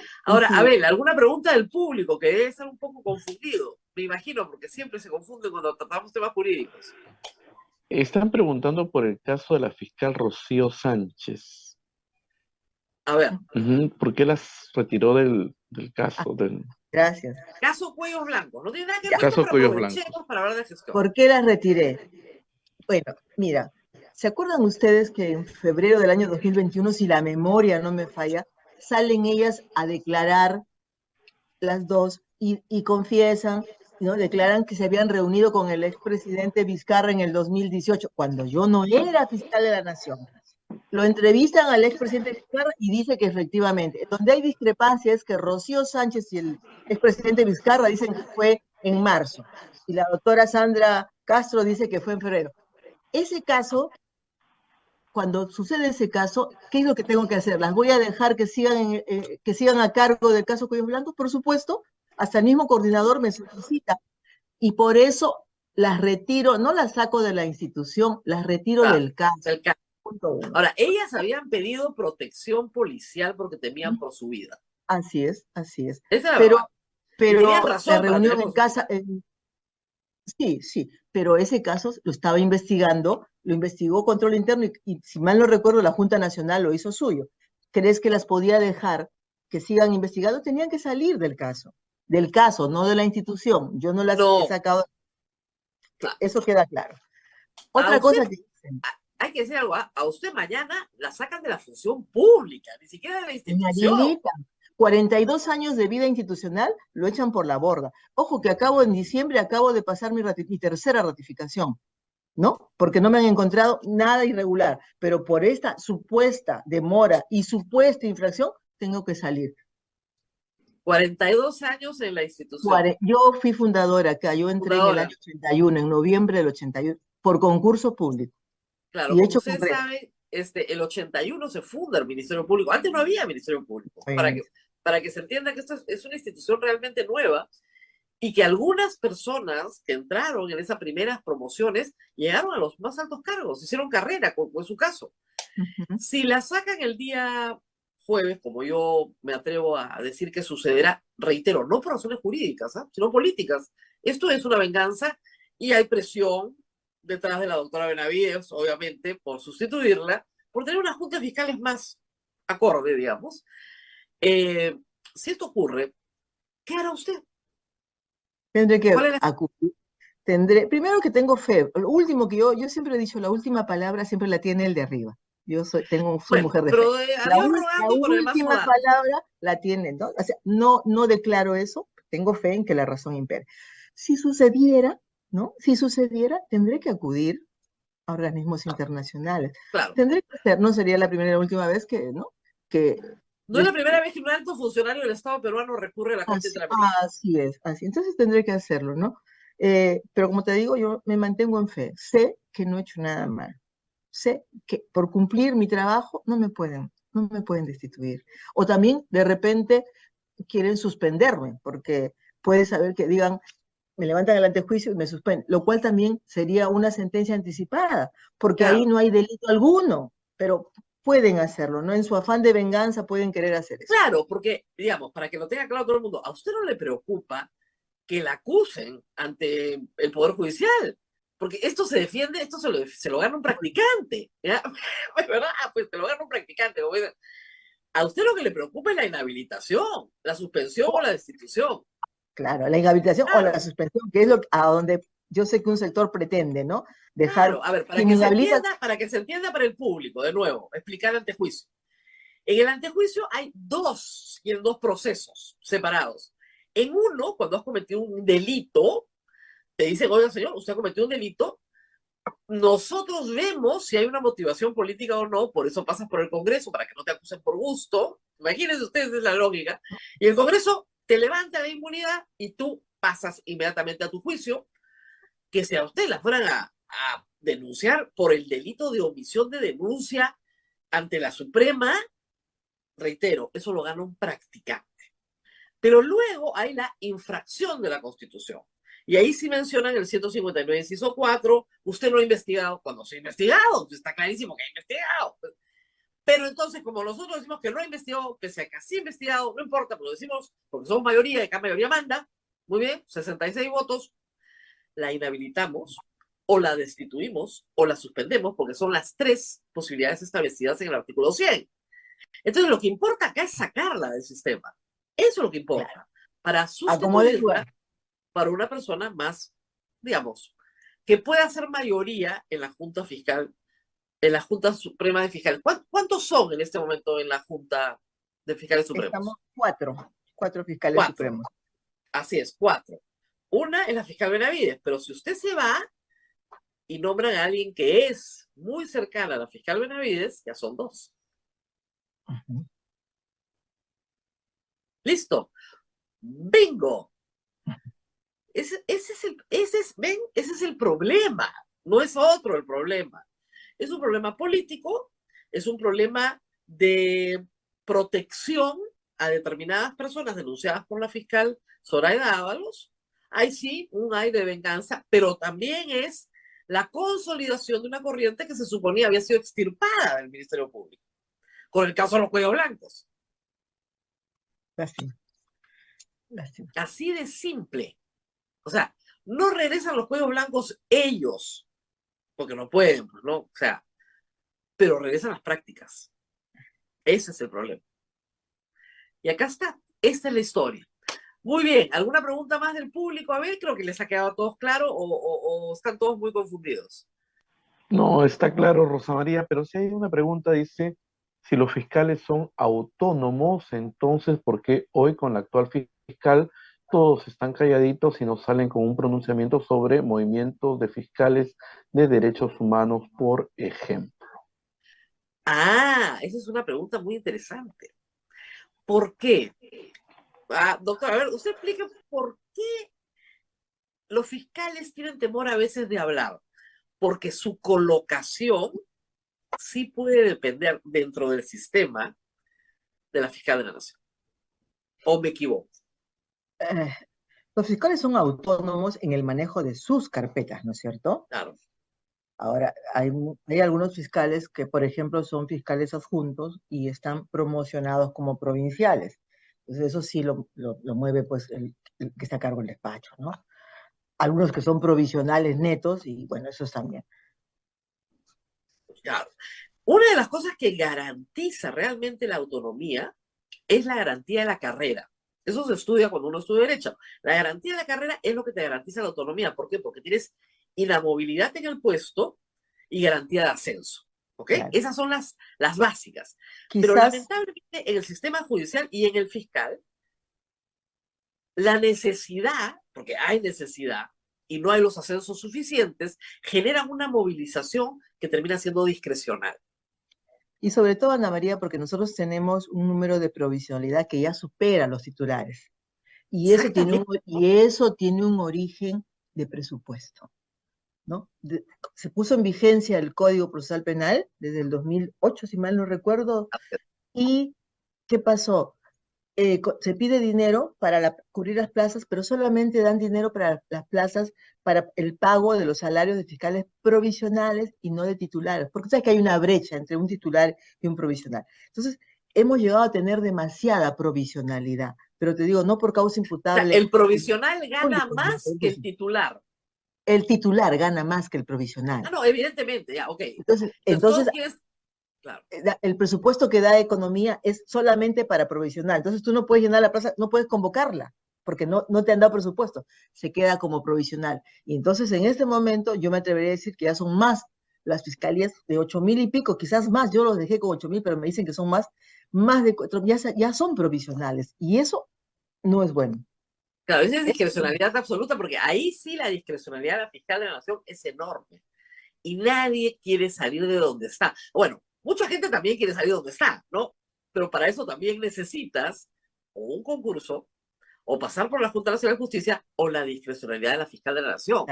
Y Ahora, sí, Abel, alguna pregunta del público que debe estar un poco confundido. Me imagino, porque siempre se confunde cuando tratamos temas jurídicos. Están preguntando por el caso de la fiscal Rocío Sánchez. A ver, ¿Por qué las retiró del ah, caso, del gracias. caso Cuellos Blancos. No tiene nada que ver Ya. con esto, caso pero Cuellos Blancos? aprovechemos para hablar de gestión. ¿Por qué las retiré? Bueno, mira, ¿se acuerdan ustedes que en febrero del año 2021, si la memoria no me falla, salen ellas a declarar las dos y confiesan, ¿no? Declaran que se habían reunido con el expresidente Vizcarra en el 2018, cuando yo no era fiscal de la Nación. Lo entrevistan al expresidente Vizcarra y dice que efectivamente, donde hay discrepancia es que Rocío Sánchez y el expresidente Vizcarra dicen que fue en marzo, y la doctora Sandra Castro dice que fue en febrero. Ese caso, cuando sucede ese caso, ¿qué es lo que tengo que hacer? ¿Las voy a dejar que sigan a cargo del caso Cuellos Blancos? Por supuesto, hasta el mismo coordinador me solicita, y por eso las retiro, no las saco de la institución, las retiro Ah, del caso. del caso. Punto uno. Ahora, ellas habían pedido protección policial porque temían por su vida. Así es, así es. Esa es la Pero, verdad. Y pero tenían la razón para reunión tener en por su casa, sí, sí, pero ese caso lo estaba investigando, lo investigó Control Interno y si mal no recuerdo, la Junta Nacional lo hizo suyo. ¿Crees que las podía dejar que sigan investigando? Tenían que salir del caso, no de la institución. Yo no las he No, sacado, claro. eso queda claro. A Otra usted, cosa que dicen, hay que decir algo, a usted mañana la sacan de la función pública, ni siquiera de la me institución. habilitan. 42 años de vida institucional lo echan por la borda. Ojo que en diciembre acabo de pasar mi tercera ratificación, ¿no? Porque no me han encontrado nada irregular, pero por esta supuesta demora y supuesta infracción, tengo que salir. 42 años en la institución. Yo fui fundadora acá, yo entré en el Fundadora. año 81, en noviembre del 81, por concurso público. Claro, Y he como hecho ustedes carrera. saben, el 81 se funda el Ministerio Público. Antes no había Ministerio Público. Para que se entienda que esto es una institución realmente nueva y que algunas personas que entraron en esas primeras promociones llegaron a los más altos cargos, hicieron carrera, como fue su caso. Si la sacan el día jueves, como yo me atrevo a decir que sucederá, reitero, no por razones jurídicas, sino políticas. Esto es una venganza y hay presión detrás de la doctora Benavides, obviamente, por sustituirla, por tener unas juntas fiscales más acorde, digamos. Si esto ocurre, ¿qué hará usted? Tendré que ¿Cuál es la... acudir. Primero que tengo fe. Lo último que yo siempre he dicho, la última palabra siempre la tiene el de arriba. Soy Bueno, mujer de fe. pero a La, Dios la rogando por el mazo última dando. palabra la tiene, ¿no? O sea, no declaro eso, tengo fe en que la razón impere. Si sucediera, ¿no? Si sucediera, tendré que acudir a organismos internacionales. Claro. Tendré que hacer, no sería la primera y la última vez que, ¿no? No es la primera vez que un alto funcionario del Estado peruano recurre a la Corte Interamericana. Así es, así. Entonces tendré que hacerlo, ¿no? Pero como te digo, yo me mantengo en fe. Sé que no he hecho nada mal. Sé que por cumplir mi trabajo no me pueden destituir. O también, de repente, quieren suspenderme, porque puede saber que digan, me levantan el antejuicio y me suspenden, lo cual también sería una sentencia anticipada, porque Claro. ahí no hay delito alguno, pero pueden hacerlo, ¿no? En su afán de venganza pueden querer hacer eso. Claro, porque, digamos, para que lo tenga claro todo el mundo, ¿a usted no le preocupa que la acusen ante el Poder Judicial? Porque esto se defiende, esto se lo gana un practicante, ¿ya? ¿Verdad? Pues se lo gana un practicante. A usted lo que le preocupa es la inhabilitación, la suspensión o la destitución. Claro, la inhabilitación o Claro. la suspensión, que es a donde yo sé que un sector pretende, ¿no? Dejar, Claro, a ver, si me inhabilitas, para que se entienda para el público, de nuevo, explicar el antejuicio. En el antejuicio hay dos procesos separados. En uno, cuando has cometido un delito, te dicen, oiga, señor, usted ha cometido un delito, nosotros vemos si hay una motivación política o no, por eso pasas por el Congreso, para que no te acusen por gusto. Imagínense ustedes, es la lógica. Y el Congreso te levanta la inmunidad y tú pasas inmediatamente a tu juicio, que si a usted la fueran a denunciar por el delito de omisión de denuncia ante la Suprema, reitero, eso lo gana un practicante. Pero luego hay la infracción de la Constitución. Y ahí sí mencionan el 159, inciso 4, usted no ha investigado. Cuando se ha investigado, está clarísimo que ha investigado. Pero entonces, como nosotros decimos que no ha investigado, pese a que sí ha investigado, no importa, pero lo decimos porque somos mayoría y cada mayoría manda, muy bien, 66 votos, la inhabilitamos, o la destituimos, o la suspendemos, porque son las tres posibilidades establecidas en el artículo 100. Entonces, lo que importa acá es sacarla del sistema. Eso es lo que importa. Claro. Para sustituirla para una persona más, digamos, que pueda ser mayoría en la Junta Fiscal, en la Junta Suprema de Fiscales. ¿Cuántos son en este momento en la Junta de Fiscales Supremos? Estamos cuatro fiscales supremos. Así es, 4. Una es la fiscal Benavides, pero si usted se va, y nombran a alguien que es muy cercana a la fiscal Benavides, ya son dos. Ujú. Listo. Bingo. ¿Ven? Ese es el problema. No es otro el problema. Es un problema político, es un problema de protección a determinadas personas denunciadas por la fiscal Zoraida Ábalos. Hay sí un aire de venganza, pero también es la consolidación de una corriente que se suponía había sido extirpada del Ministerio Público, con el caso de los cuellos blancos. Lástima. Lástima. Así de simple. O sea, no regresan los cuellos blancos ellos, porque no pueden, ¿no? O sea, pero regresan las prácticas. Ese es el problema. Y acá está. Esta es la historia. Muy bien. ¿Alguna pregunta más del público? A ver, creo que les ha quedado a todos claro o están todos muy confundidos. No, está claro, Rosa María, pero si hay una pregunta, dice, si los fiscales son autónomos, entonces, ¿por qué hoy con la actual fiscal todos están calladitos y no salen con un pronunciamiento sobre movimientos de fiscales de derechos humanos, por ejemplo? Ah, esa es una pregunta muy interesante. ¿Por qué? Doctor, a ver, usted explica por qué los fiscales tienen temor a veces de hablar. Porque su colocación sí puede depender dentro del sistema de la fiscal de la nación. ¿O me equivoco? Eh, los fiscales son autónomos en el manejo de sus carpetas, ¿no es cierto? Claro. Ahora, hay algunos fiscales que, por ejemplo, son fiscales adjuntos y están promocionados como provinciales. Entonces, eso sí lo mueve pues el que está a cargo del despacho, ¿no? Algunos que son provisionales netos y bueno, esos también. Claro. Una de las cosas que garantiza realmente la autonomía es la garantía de la carrera. Eso se estudia cuando uno estudia Derecho. La garantía de la carrera es lo que te garantiza la autonomía. ¿Por qué? Porque tienes inamovilidad en el puesto y garantía de ascenso. ¿Ok? Claro. Esas son las básicas. Pero Quizás, lamentablemente en el sistema judicial y en el fiscal, la necesidad, porque hay necesidad y no hay los ascensos suficientes, genera una movilización que termina siendo discrecional. y sobre todo, Ana María, porque nosotros tenemos un número de provisionalidad que ya supera los titulares. Y eso tiene un origen de presupuesto, ¿no? Se puso en vigencia el Código Procesal Penal desde el 2008, si mal no recuerdo, y ¿qué pasó? Se pide dinero para cubrir las plazas, pero solamente dan dinero para las plazas para el pago de los salarios de fiscales provisionales y no de titulares, porque sabes que hay una brecha entre un titular y un provisional. Entonces, hemos llegado a tener demasiada provisionalidad, pero te digo, no por causa O sea, imputable. el provisional gana más que el titular. El titular gana más que el provisional. Ah, no, evidentemente, ya, ok. Entonces claro. el presupuesto que da Economía es solamente para provisional. Entonces tú no puedes llenar la plaza, no puedes convocarla, porque no te han dado presupuesto. Se queda como provisional. Y entonces en este momento yo me atrevería a decir que ya son más las fiscalías de 8,000 y pico, quizás más. Yo los dejé con 8,000, pero me dicen que son más de 4, ya son provisionales. Y eso no es bueno. Claro, esa es discrecionalidad absoluta, porque ahí sí la discrecionalidad de la fiscal de la nación es enorme. Y nadie quiere salir de donde está. Bueno, mucha gente también quiere salir de donde está, ¿no? Pero para eso también necesitas o un concurso, o pasar por la Junta Nacional de Justicia, o la discrecionalidad de la fiscal de la nación.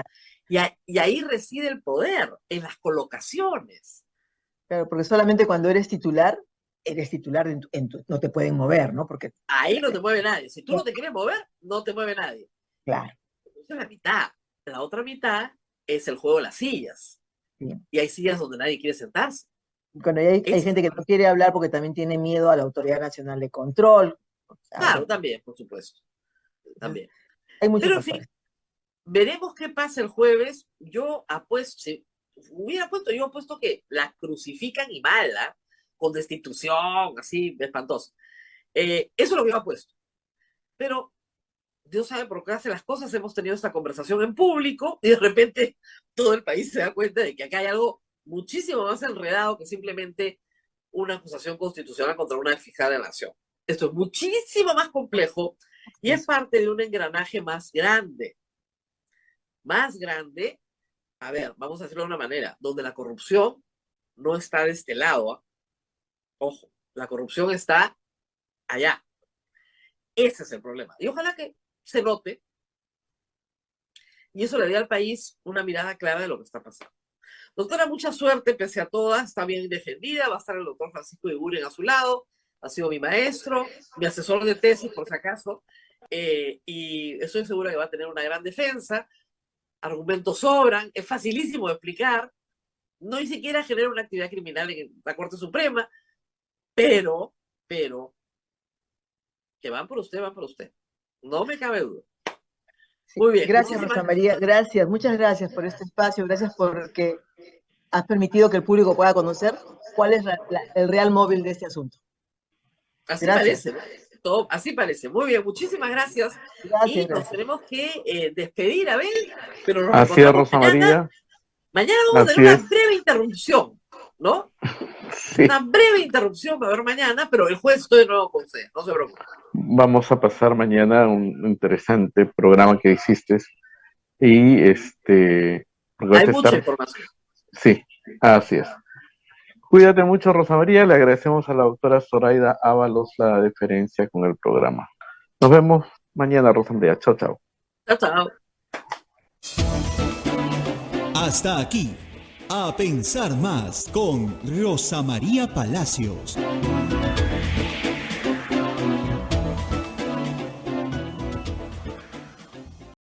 Y ahí reside el poder, en las colocaciones. Claro, porque solamente cuando eres titular no te pueden mover, ¿no? Porque ahí no te mueve nadie. Si tú no te quieres mover, no te mueve nadie. claro. Esa es la mitad. La otra mitad es el juego de las sillas. Sí. Y hay sillas donde nadie quiere sentarse. Cuando hay gente que no quiere hablar porque también tiene miedo a la Autoridad Nacional de Control. Claro, también, por supuesto. También. Hay muchos Pero en fin, veremos qué pasa el jueves. Yo apuesto, si hubiera puesto, yo apuesto que la crucifican y mala, con destitución, así, espantoso. Eso es lo que yo apuesto. Pero Dios sabe por qué hace las cosas. Hemos tenido esta conversación en público y de repente todo el país se da cuenta de que acá hay algo muchísimo más enredado que simplemente una acusación constitucional contra una fiscal de la nación. Esto es muchísimo más complejo y es parte de un engranaje más grande a ver, vamos a decirlo de una manera, donde la corrupción no está de este lado. ¿Ah? Ojo, la corrupción está allá. Ese es el problema. Y ojalá que se note y eso le dé al país una mirada clara de lo que está pasando. Doctora, mucha suerte, pese a todas, está bien defendida, va a estar el doctor Francisco Iguren a su lado, ha sido mi maestro, mi asesor de tesis, por si acaso, y estoy segura que va a tener una gran defensa, argumentos sobran, es facilísimo de explicar, no ni siquiera genera una actividad criminal en la Corte Suprema, pero, que van por usted, no me cabe duda. Sí. Muy bien. Gracias, Rosa María, gracias, muchas gracias por este espacio, gracias porque has permitido que el público pueda conocer cuál es el real móvil de este asunto. Así Gracias. parece, todo, así parece. Muy bien, muchísimas gracias. Gracias, Y nos tenemos que despedir, a ver, pero nos Así es, encontramos Rosa María. Mañana vamos a tener una breve interrupción, ¿no? Sí. Una breve interrupción va a haber mañana, pero el jueves estoy de nuevo con usted, no se preocupe. Vamos a pasar mañana un interesante programa que hiciste y Hay mucha información. Sí, así es. Cuídate mucho, Rosa María. Le agradecemos a la doctora Zoraida Ábalos la deferencia con el programa. Nos vemos mañana, Rosa María. Chao, chao. Chao, chao. Hasta aquí, A Pensar Más con Rosa María Palacios.